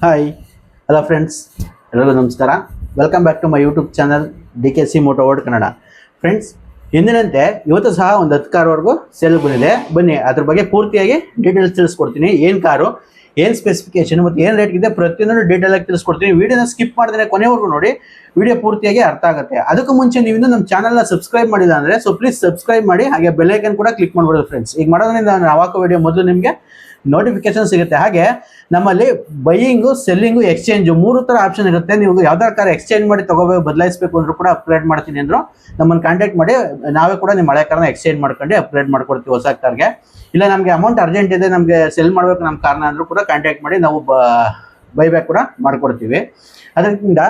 Hi hello friends, ಎಲ್ಲರಿಗೂ ನಮಸ್ಕಾರ. Welcome back to my YouTube channel DKC moto world Kannada. Friends, ಎಂದಿನಂತೆ ಇವತ್ತು ಸಹ ಒಂದು 10 ಕಾರ್ವರೆಗೂ ಸೇಲ್ ಬಂದಿದೆ. ಬನ್ನಿ ಅದ್ರ ಬಗ್ಗೆ ಪೂರ್ತಿಯಾಗಿ ಡೀಟೇಲ್ಸ್ ತಿಳಿಸ್ಕೊಡ್ತೀನಿ. ಏನು ಕಾರು, ಏನು ಸ್ಪೆಸಿಫಿಕೇಶನ್ ಮತ್ತು ಏನು ರೇಟ್ ಇದೆ ಪ್ರತಿಯೊಂದು ಡೀಟೇಲ್ ಆಗಿ ತಿಳಿಸ್ಕೊಡ್ತೀನಿ. ವಿಡಿಯೋನ ಸ್ಕಿಪ್ ಮಾಡಿದ್ರೆ ಕೊನೆವರೆಗೂ ನೋಡಿ, ವಿಡಿಯೋ ಪೂರ್ತಿಯಾಗಿ ಅರ್ಥ ಆಗುತ್ತೆ. ಅದಕ್ಕೂ ಮುಂಚೆ ನೀವು ಇನ್ನೂ ನಮ್ಮ ಚಾನಲ್ನ ಸಬ್ಸ್ಕ್ರೈಬ್ ಮಾಡಿಲ್ಲ ಅಂದರೆ ಪ್ಲೀಸ್ ಸಬ್ಸ್ಕ್ರೈಬ್ ಮಾಡಿ, ಹಾಗೆ ಬೆಲ್ ಐಕನ್ ಕೂಡ ಕ್ಲಿಕ್ ಮಾಡ್ಬೋದು ಫ್ರೆಂಡ್ಸ್. ಈಗ ಮಾಡೋದ್ರಿಂದ ನಾವು ಹಾಕೋ ವಿಡಿಯೋ ಮೊದಲು ನಿಮಗೆ ನೋಟಿಫಿಕೇಶನ್ ಸಿಗುತ್ತೆ. ಹಾಗೆ ನಮ್ಮಲ್ಲಿ ಬೈಯಿಂಗು, ಸೆಲ್ಲಿಂಗು, ಎಕ್ಸ್ಚೇಂಜು 3 ಥರ ಆಪ್ಷನ್ ಇರುತ್ತೆ. ನೀವು ಯಾವ್ದಾರು ಕಾರ್ ಎಕ್ಸ್ಚೇಂಜ್ ಮಾಡಿ ತಗೋಬೇಕು, ಬದಲಾಯಿಸಬೇಕು ಅಂದ್ರೂ ಕೂಡ ಅಪ್ಗ್ರೇಡ್ ಮಾಡ್ತೀನಿ ಅಂದ್ರು ನಮ್ಮನ್ನು ಕಾಂಟ್ಯಾಕ್ಟ್ ಮಾಡಿ, ನಾವೇ ಕೂಡ ನಿಮ್ಮ ಹಳೆ ಕಾರ್ನ ಎಕ್ಸ್ಚೇಂಜ್ ಮಾಡ್ಕೊಂಡು ಅಪ್ಗ್ರೇಡ್ ಮಾಡ್ಕೊಡ್ತೀವಿ ಹೊಸ ಕಾರ್ಗೆ. ಇಲ್ಲ ನಮಗೆ ಅಮೌಂಟ್ ಅರ್ಜೆಂಟ್ ಇದೆ, ನಮಗೆ ಸೆಲ್ ಮಾಡಬೇಕು ನಮ್ಮ ಕಾರ್ನ ಅಂದ್ರೂ ಕೂಡ ಕಾಂಟ್ಯಾಕ್ಟ್ ಮಾಡಿ, ನಾವು ಬೈಬ್ಯಾಕ್ ಕೂಡ ಮಾಡ್ಕೊಡ್ತೀವಿ. ಅದರಿಂದ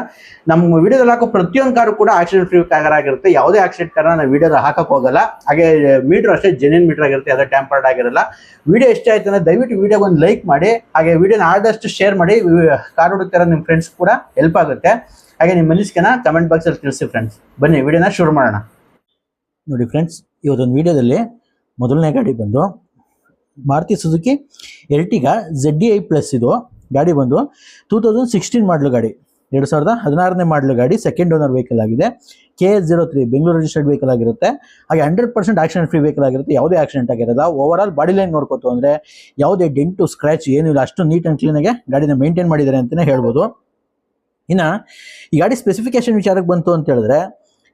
ನಮ್ಮ ವಿಡಿಯೋದಲ್ಲಿ ಹಾಕೋ ಪ್ರತಿಯೊಂದು ಕಾರು ಕೂಡ ಆಕ್ಸಿಡೆಂಟ್ ಫ್ರೀ ಕಾರ್ ಆಗಿರುತ್ತೆ. ಯಾವುದೇ ಆಕ್ಸಿಡೆಂಟ್ ಕಾರ್ನ ನಾವು ವಿಡಿಯೋದ ಹಾಕಕ್ಕೆ ಹೋಗಲ್ಲ. ಹಾಗೆ ಮೀಟರ್ ಅಷ್ಟೇ ಜೆನ್ಯೂನ್ ಮೀಟರ್ ಆಗಿರುತ್ತೆ, ಯಾವುದೇ ಟ್ಯಾಂಪರ್ಡ್ ಆಗಿರಲ್ಲ. ವಿಡಿಯೋ ಇಷ್ಟ ಆಯ್ತು ಅಂದರೆ ದಯವಿಟ್ಟು ವಿಡಿಯೋಗೆ ಒಂದು ಲೈಕ್ ಮಾಡಿ, ಹಾಗೆ ವಿಡಿಯೋನ ಆದಷ್ಟು ಶೇರ್ ಮಾಡಿ. ಕಾರ್ ಹುಡುಕ್ತಾರ ನಿಮ್ಮ ಫ್ರೆಂಡ್ಸ್ ಕೂಡ ಹೆಲ್ಪ್ ಆಗುತ್ತೆ. ಹಾಗೆ ನಿಮ್ಮ ಮನಸ್ಸಿನ ಕಮೆಂಟ್ ಬಾಕ್ಸಲ್ಲಿ ತಿಳಿಸಿ ಫ್ರೆಂಡ್ಸ್. ಬನ್ನಿ ವಿಡಿಯೋನ ಶುರು ಮಾಡೋಣ. ನೋಡಿ ಫ್ರೆಂಡ್ಸ್, ಇವತ್ತೊಂದು ವಿಡಿಯೋದಲ್ಲಿ ಮೊದಲನೇ ಗಾಡಿ ಬಂದು Maruti Suzuki Ertiga ZDI plus. ಇದು ಗಾಡಿ ಬಂದು 2016 ಮಾಡಲು ಗಾಡಿ, 2016ನೇ ಮಾಡಲು ಗಾಡಿ, ಸೆಕೆಂಡ್ ಓನರ್ ವೆಹಿಕಲ್ ಆಗಿದೆ. KS03 ಬೆಂಗಳೂರು ರಿಜಿಸ್ಟರ್ಡ್ ವೆಹಿಕಲ್ ಆಗಿರುತ್ತೆ. ಹಾಗೆ 100% ಆಕ್ಸಿಡೆಂಟ್ ಫ್ರೀ ವೆಹಿಕಲ್ ಆಗಿರುತ್ತೆ. ಯಾವುದೇ ಆಕ್ಸಿಡೆಂಟ್ ಆಗಿರಲ್ಲ. ಓವರ್ ಆಲ್ ಬಾಡಿ ಲೈನ್ ನೋಡ್ಕೋತು ಅಂದರೆ ಯಾವುದೇ ಡೆಂಟು ಸ್ಕ್ರ್ಯಾಚ್ ಏನೂ ಇಲ್ಲ. ಅಷ್ಟು ನೀಟ್ ಆ್ಯಂಡ್ ಕ್ಲೀನಾಗೆ ಗಾಡಿನ ಮೇಂಟೈನ್ ಮಾಡಿದ್ದಾರೆ ಅಂತಲೇ ಹೇಳ್ಬೋದು. ಇನ್ನು ಈ ಗಾಡಿ ಸ್ಪೆಸಿಫಿಕೇಶನ್ ವಿಚಾರಕ್ಕೆ ಬಂತು ಅಂತ ಹೇಳಿದ್ರೆ,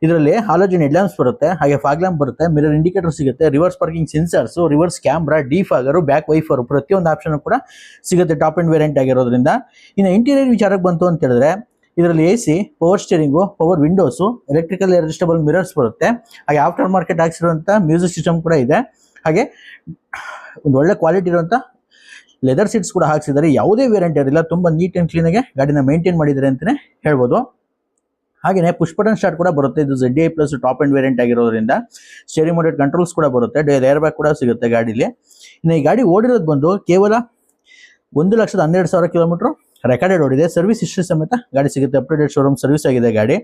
ಇದರಲ್ಲಿ ಹಾಲೋಜನ್ ಹೆಡ್ಲ್ಯಾಂಪ್ಸ್ ಬರುತ್ತೆ, ಹಾಗೆ ಫಾಗ್ ಲ್ಯಾಂಪ್ ಬರುತ್ತೆ, ಮಿರರ್ ಇಂಡಿಕೇಟರ್ ಸಿಗುತ್ತೆ, reverse parking sensors, reverse camera, defogger, back wiper, ಪ್ರತಿಯೊಂದು ಆಪ್ಷನ್ ಕೂಡ ಸಿಗುತ್ತೆ ಟಾಪ್ ಆ್ಯಂಡ್ ವೇರಿಯಂಟ್ ಆಗಿರೋದ್ರಿಂದ. ಇನ್ನು ಇಂಟೀರಿಯರ್ ವಿಚಾರಕ್ಕೆ ಬಂತು ಅಂತ ಹೇಳಿದ್ರೆ, ಇದರಲ್ಲಿ AC, power steering, power windows, electrical adjustable mirrors ಬರುತ್ತೆ. ಹಾಗೆ ಆಫ್ಟರ್ ಮಾರ್ಕೆಟ್ ಹಾಕ್ಸಿರುವಂಥ ಮ್ಯೂಸಿಕ್ ಸಿಸ್ಟಮ್ ಕೂಡ ಇದೆ. ಹಾಗೆ ಒಂದು ಒಳ್ಳೆ ಕ್ವಾಲಿಟಿ ಇರುವಂಥ ಲೆದರ್ ಸೀಟ್ಸ್ ಕೂಡ ಹಾಕ್ಸಿದ್ದಾರೆ. ಯಾವುದೇ ವೇರಿಯಂಟ್ ಇರಲಿಲ್ಲ, ತುಂಬ ನೀಟ್ ಆ್ಯಂಡ್ ಕ್ಲೀನಾಗೆ ಗಾಡಿನ ಮೇಂಟೈನ್ ಮಾಡಿದ್ದಾರೆ ಅಂತಲೇ ಹೇಳ್ಬೋದು. ಹಾಗೆಯೇ ಪುಷ್ ಬಟನ್ ಸ್ಟಾರ್ಟ್ ಕೂಡ ಬರುತ್ತೆ. ಇದು ZDI plus top end variant ಆಗಿರೋದ್ರಿಂದ ಸ್ಟೇರಿಂಗ್ ಮೋಡೆಡ್ ಕಂಟ್ರೋಲ್ಸ್ ಕೂಡ ಬರುತ್ತೆ. ಏರ್ ಬ್ಯಾಗ್ ಕೂಡ ಸಿಗುತ್ತೆ ಗಾಡೀಲಿ. ಇನ್ನು ಈ ಗಾಡಿ ಓಡಿರೋದು ಬಂದು ಕೇವಲ 1,12,000 ಕಿಲೋಮೀಟರ್ ರೆಕಾರ್ಡೆಡ್ ಓಡಿದೆ. ಸರ್ವಿಸ್ ಹಿಸ್ಟ್ರಿ ಸಮೇತ ಗಾಡಿ ಸಿಗುತ್ತೆ. Up to date showroom service ಆಗಿದೆ ಗಾಡಿ.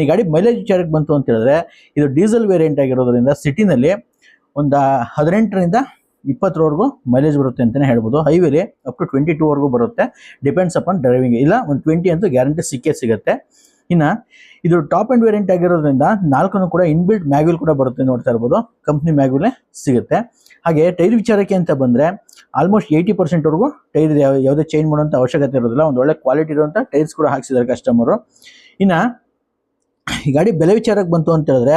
ಈ ಗಾಡಿ ಮೈಲೇಜ್ ವಿಚಾರಕ್ಕೆ ಬಂತು ಅಂತ ಹೇಳಿದ್ರೆ, ಇದು ಡೀಸೆಲ್ ವೇರಿಯಂಟ್ ಆಗಿರೋದ್ರಿಂದ ಸಿಟಿನಲ್ಲಿ ಒಂದು 18ರಿಂದ 20ವರೆಗೂ ಮೈಲೇಜ್ ಬರುತ್ತೆ ಅಂತಲೇ ಹೇಳ್ಬೋದು. ಹೈವೇಲಿ ಅಪ್ ಟು 22ವರೆಗೂ ಬರುತ್ತೆ, ಡಿಪೆಂಡ್ಸ್ ಅಪಾನ್ ಡ್ರೈವಿಂಗ್. ಇಲ್ಲ ಒಂದು 20 ಅಂತೂ ಗ್ಯಾರಂಟಿ ಸಿಕ್ಕೇ ಸಿಗುತ್ತೆ. ಇನ್ನು ಇದು ಟಾಪ್ ಆ್ಯಂಡ್ ವೇರಿಯಂಟ್ ಆಗಿರೋದ್ರಿಂದ 4 ಕೂಡ ಇನ್ಬಿಲ್ಟ್ ಮ್ಯಾಗ್ವಿಲ್ ಕೂಡ ಬರುತ್ತೆ, ನೋಡ್ತಾ ಇರ್ಬೋದು. ಕಂಪ್ನಿ ಮ್ಯಾಗ್ವಿಲೇ ಸಿಗುತ್ತೆ. ಹಾಗೆ ಟೈರ್ ವಿಚಾರಕ್ಕೆ ಅಂತ ಬಂದರೆ ಆಲ್ಮೋಸ್ಟ್ 80%ವರೆಗೂ ಟೈರ್ ಯಾವುದೇ ಚೇಂಜ್ ಮಾಡುವಂಥ ಅವಶ್ಯಕತೆ ಇರೋದಿಲ್ಲ. ಒಂದು ಒಳ್ಳೆ ಕ್ವಾಲಿಟಿ ಇರುವಂಥ ಟೈರ್ಸ್ ಕೂಡ ಹಾಕ್ಸಿದ್ದಾರೆ ಕಸ್ಟಮರು. ಇನ್ನು ಈ ಗಾಡಿ ಬೆಲೆ ವಿಚಾರಕ್ಕೆ ಬಂತು ಅಂತ ಹೇಳಿದ್ರೆ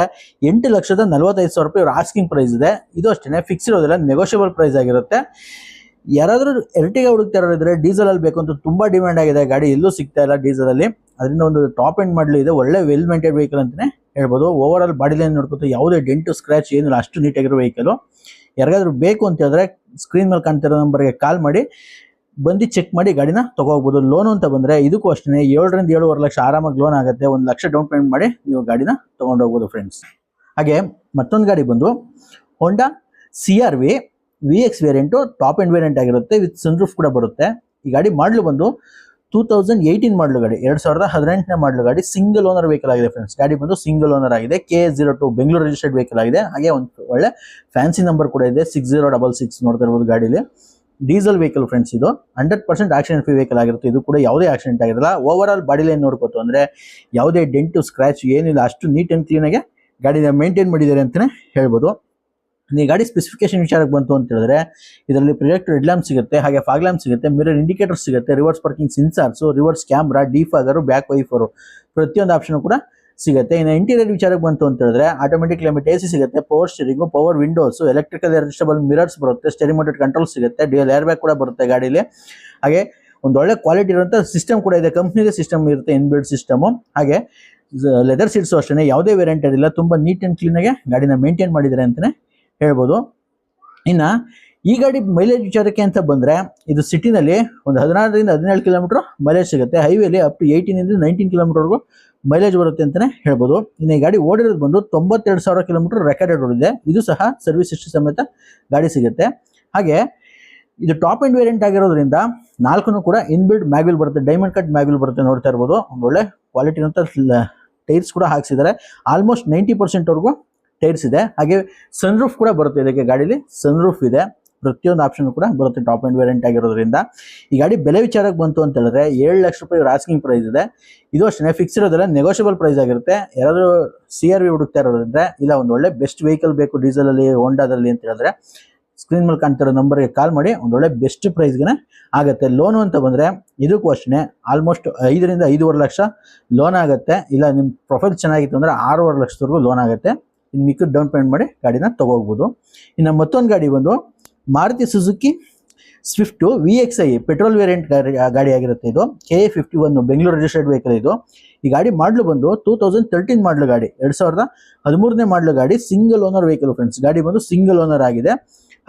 8,45,000 ರೂಪಾಯಿ ಇವ್ರ ಆಸ್ಕಿಂಗ್ ಪ್ರೈಸ್ ಇದೆ. ಇದು ಅಷ್ಟೇ ಫಿಕ್ಸ್ ಇರೋದಿಲ್ಲ, ನೆಗೋಷಿಯಬಲ್ ಪ್ರೈಸ್ ಆಗಿರುತ್ತೆ. ಯಾರಾದರೂ ಎರ್ಟಿಗಾ ಹುಡುಕ್ತಾ ಇರೋದಿದ್ರೆ ಡೀಸೆಲಲ್ಲಿ ಬೇಕು ಅಂತ ತುಂಬ ಡಿಮ್ಯಾಂಡ್ ಆಗಿದೆ. ಗಾಡಿ ಎಲ್ಲೂ ಸಿಗ್ತಾ ಇಲ್ಲ ಡೀಸೆಲಲ್ಲಿ. ಅದರಿಂದ ಒಂದು ಟಾಪ್ ಎಂಡ್ ಮಾಡಲು ಇದೆ, ಒಳ್ಳೆ ವೆಲ್ ಮೇಂಟೈನ್ ವೆಹಿಕಲ್ ಅಂತಲೇ ಹೇಳ್ಬೋದು. ಓವರ್ ಆಲ್ ಬಾಡಿ ಲೈನ್ ನೋಡ್ಕೊತ ಯಾವುದೇ ಡೆಂಟು ಸ್ಕ್ರ್ಯಾಚ್ ಏನಿಲ್ಲ, ಅಷ್ಟು ನೀಟಾಗಿರೋ ವೆಹಿಕಲು. ಯಾರಿಗಾದ್ರೂ ಬೇಕು ಅಂತ ಹೇಳಿದ್ರೆ ಸ್ಕ್ರೀನ್ ಮೇಲೆ ಕಾಣ್ತಿರೋ ನಂಬರ್ಗೆ ಕಾಲ್ ಮಾಡಿ ಬಂದು ಚೆಕ್ ಮಾಡಿ ಗಾಡಿನ ತೊಗೋಬೋದು. ಲೋನು ಅಂತ ಬಂದರೆ ಇದಕ್ಕೂ ಅಷ್ಟೇ 7ರಿಂದ 7.5 ಲಕ್ಷ ಆರಾಮಾಗಿ ಲೋನ್ ಆಗುತ್ತೆ. 1 ಲಕ್ಷ ಡೌನ್ ಪೇಮೆಂಟ್ ಮಾಡಿ ನೀವು ಗಾಡಿನ ತೊಗೊಂಡೋಗ್ಬೋದು ಫ್ರೆಂಡ್ಸ್. ಹಾಗೆ ಮತ್ತೊಂದು ಗಾಡಿ ಬಂದು ಹೋಂಡಾ CR-V VX variant, top end variant ಆಗಿರುತ್ತೆ. ವಿತ್ ಸನ್ರೂಫ್ ಕೂಡ ಬರುತ್ತೆ. ಈ ಗಾಡಿ ಮಾಡಲು ಬಂದು 2018 ಮಾಡಲು ಗಾಡಿ, 2018ನೇ ಮಾಡಲು ಗಾಡಿ. ಸಿಂಗಲ್ ಓನರ್ ವೆಹಿಕಲ್ ಆಗಿದೆ ಫ್ರೆಂಡ್ಸ್. ಗಾಡಿ ಬಂದು ಸಿಂಗಲ್ ಓನರ್ ಆಗಿದೆ. KS02 ಬೆಂಗಳೂರು ರಿಜಿಸ್ಟರ್ಡ್ ವೆಹಿಕಲ್ ಆಗಿದೆ. ಹಾಗೆ ಒಂದು ಒಳ್ಳೆ ಫ್ಯಾನ್ಸಿ ನಂಬರ್ ಕೂಡ ಇದೆ, 6066 ನೋಡ್ತಾ ಇರ್ಬೋದು ಗಾಡೀಲಿ. Diesel vehicle friends. ಇದು 100% ಆಕ್ಸಿಡೆಂಟ್ ಫ್ರೀ ವೆಹಿಕಲ್ ಆಗಿರುತ್ತೆ. ಇದು ಕೂಡ ಯಾವುದೇ ಆಕ್ಸಿಡೆಂಟ್ ಆಗಿರಲ್ಲ. ಓವರ್ ಆಲ್ ಬಾಡಿ ಲೈನ್ ನೋಡ್ಕೋತು ಅಂದರೆ ಯಾವುದೇ ಡೆಂಟು ಸ್ಕ್ರ್ಯಾಚ್ ಏನಿಲ್ಲ, ಅಷ್ಟು ನೀಟ್ ಆ್ಯಂಡ್ ಕ್ಲೀನಾಗೆ ಗಾಡಿನ ಮೇಂಟೈನ್ ಮಾಡಿದ್ದಾರೆ ಅಂತಲೇ ಹೇಳ್ಬೋದು. ಈ ಗಾಡಿ ಸ್ಪೆಸಿಫಿಕೇಶನ್ ವಿಚಾರಕ್ಕೆ ಬಂತು ಅಂತ ಹೇಳಿದ್ರೆ, ಇದರಲ್ಲಿ ಪ್ರೊಜೆಕ್ಟರ್ ಹೆಡ್ ಲ್ಯಾಂಪ್ ಸಿಗುತ್ತೆ, ಹಾಗೆ ಫಾಗ್ ಲ್ಯಾಂಪ್ ಸಿಗುತ್ತೆ, ಮಿರರ್ ಇಂಡಿಕೇಟರ್ ಸಿಗುತ್ತೆ, reverse parking sensors, reverse camera, defogger, back wiper, ಪ್ರತಿಯೊಂದು ಆಪ್ಷನ್ ಕೂಡ ಸಿಗುತ್ತೆ. ಇನ್ನು ಇಂಟೀರಿಯರ್ ವಿಚಾರಕ್ಕೆ ಬಂತು ಅಂತ ಹೇಳಿದ್ರೆ ಆಟೋಮೆಟಿಕ್ ಕ್ಲೈಮೇಟ್ AC ಸಿಗುತ್ತೆ, power steering, power windows, electrical adjustable mirrors ಬರುತ್ತೆ, ಸ್ಟೇರಿಂಗ್ ಮೋಡೆಡ್ ಕಂಟ್ರೋಲ್ ಸಿಗುತ್ತೆ, ಏರ್ ಬ್ಯಾಗ್ ಕೂಡ ಬರುತ್ತೆ ಗಾಡೀಲಿ. ಹಾಗೆ ಒಂದು ಒಳ್ಳೆ ಕ್ವಾಲಿಟಿ ಇರುವಂಥ ಸಿಸ್ಟಮ್ ಕೂಡ ಇದೆ, ಕಂಪ್ನಿಗೆ ಸಿಸ್ಟಮ್ ಇರುತ್ತೆ, ಇನ್ಬಿಲ್ಟ್ ಸಿಸ್ಟಮು. ಹಾಗೆ ಲೆದರ್ ಸೀಟ್ಸು ಅಷ್ಟೇ ಯಾವುದೇ ವೇರಿಯಂಟ್ ಇರಲಿಲ್ಲ, ತುಂಬ ನೀಟ್ ಆ್ಯಂಡ್ ಕ್ಲೀನಾಗೆ ಗಾಡಿನ ಮೇಂಟೈನ್ ಮಾಡಿದ್ದಾರೆ ಅಂತಲೇ ಹೇಳ್ಬೋದು. ಇನ್ನು ಈ ಗಾಡಿ ಮೈಲೇಜ್ ವಿಚಾರಕ್ಕೆ ಅಂತ ಬಂದರೆ, ಇದು ಸಿಟಿನಲ್ಲಿ ಒಂದು 16ರಿಂದ 17 ಕಿಲೋಮೀಟರ್ ಮೈಲೇಜ್ ಸಿಗುತ್ತೆ. ಹೈವೇಲಿ ಅಪ್ ಟು 18ರಿಂದ 19 ಕಿಲೋಮೀಟರ್ವರೆಗೂ ಮೈಲೇಜ್ ಬರುತ್ತೆ ಅಂತಲೇ ಹೇಳ್ಬೋದು. ಇನ್ನು ಈ ಗಾಡಿ ಓಡಿರೋದು ಬಂದು 92,000 ಕಿಲೋಮೀಟರ್ ರೆಕಾರ್ಡೆಡ್ ಓಡಿದೆ. ಇದು ಸಹ ಸರ್ವಿಸ್ ಹಿಸ್ಟ್ರಿ ಸಮೇತ ಗಾಡಿ ಸಿಗುತ್ತೆ. ಹಾಗೆ ಇದು ಟಾಪ್ ಆ್ಯಂಡ್ ವೇರಿಯಂಟ್ ಆಗಿರೋದ್ರಿಂದ 4 ಕೂಡ ಇನ್ಬಿಲ್ಟ್ ಮ್ಯಾಗ್ವಿಲ್ ಬರುತ್ತೆ, ಡೈಮಂಡ್ ಕಟ್ ಮ್ಯಾಗ್ವಿಲ್ ಬರುತ್ತೆ, ನೋಡ್ತಾ ಇರ್ಬೋದು. ಒಂದು ಒಳ್ಳೆ ಕ್ವಾಲಿಟಿ ಇರುವಂಥ ಟೈರ್ಸ್ ಕೂಡ ಹಾಕ್ಸಿದ್ದಾರೆ. ಆಲ್ಮೋಸ್ಟ್ 90%ವರೆಗೂ ಟೈರ್ಸ್ ಇದೆ. ಹಾಗೆ ಸನ್ರೂಫ್ ಕೂಡ ಬರುತ್ತೆ ಇದಕ್ಕೆ. ಗಾಡೀಲಿ ಸನ್ರೂಫ್ ಇದೆ. ಪ್ರತಿಯೊಂದು ಆಪ್ಷನ್ ಕೂಡ ಬರುತ್ತೆ ಟಾಪ್ ಅಂಡ್ ವೇರಿಯಂಟ್ ಆಗಿರೋದ್ರಿಂದ. ಈ ಗಾಡಿ ಬೆಲೆ ವಿಚಾರಕ್ಕೆ ಬಂತು ಅಂತ ಹೇಳಿದ್ರೆ 7 ಲಕ್ಷ ರೂಪಾಯಿ ಆಸ್ಕಿಂಗ್ ಪ್ರೈಸ್ ಇದೆ. ಇದು ಅಷ್ಟೇ ಫಿಕ್ಸ್ ಇರೋದಿಲ್ಲ, ನೆಗೋಷಿಯಬಲ್ ಪ್ರೈಸ್ ಆಗಿರುತ್ತೆ. ಯಾರಾದರೂ CRV ಹುಡುಕ್ತಾ ಇರೋದ್ರಿಂದ ಇಲ್ಲ ಒಂದು ಒಳ್ಳೆ ಬೆಸ್ಟ್ ವೆಹಿಕಲ್ ಬೇಕು ಡೀಸೆಲ್ ಅಲ್ಲಿ ಹೋಂಡಾದಲ್ಲಿ ಅಂತ ಹೇಳಿದ್ರೆ ಸ್ಕ್ರೀನ್ ಮೇಲೆ ಕಾಣ್ತಿರೋ ನಂಬರ್ಗೆ ಕಾಲ್ ಮಾಡಿ ಒಂದೊಳ್ಳೆ ಬೆಸ್ಟ್ ಪ್ರೈಸ್ಗೆ ಆಗುತ್ತೆ. ಲೋನು ಅಂತ ಬಂದರೆ ಇದಕ್ಕೂ ಅಷ್ಟೇ ಆಲ್ಮೋಸ್ಟ್ 5 ರಿಂದ 5.5 ಲಕ್ಷ ಲೋನ್ ಆಗುತ್ತೆ. ಇಲ್ಲ ನಿಮ್ಮ ಪ್ರೊಫೈಲ್ ಚೆನ್ನಾಗಿತ್ತು ಅಂದರೆ 6.5 ಲಕ್ಷದವರೆಗೂ ಲೋನ್ ಆಗುತ್ತೆ. ಇನ್ನು ಮಿಕ್ಕಿದ ಡೌನ್ ಪೇಮೆಂಟ್ ಮಾಡಿ ಗಾಡಿನ ತೊಗೋಗ್ಬೋದು. ಇನ್ನು ಮತ್ತೊಂದು ಗಾಡಿ ಬಂದು Maruti Suzuki Swift VXi petrol variant ಗಾಡಿ ಆಗಿರುತ್ತೆ. ಇದು KA51 ಬೆಂಗಳೂರು ರಿಜಿಸ್ಟರ್ಡ್ ವೆಹಿಕಲ್. ಇದು ಈ ಗಾಡಿ ಮಾಡಲು ಬಂದು 2013 ಮಾಡಲು ಗಾಡಿ, 2013ನೇ ಮಾಡಲು ಗಾಡಿ, ಸಿಂಗಲ್ ಓನರ್ ವೆಹಿಕಲ್ ಫ್ರೆಂಡ್ಸ್. ಗಾಡಿ ಬಂದು ಸಿಂಗಲ್ ಓನರ್ ಆಗಿದೆ.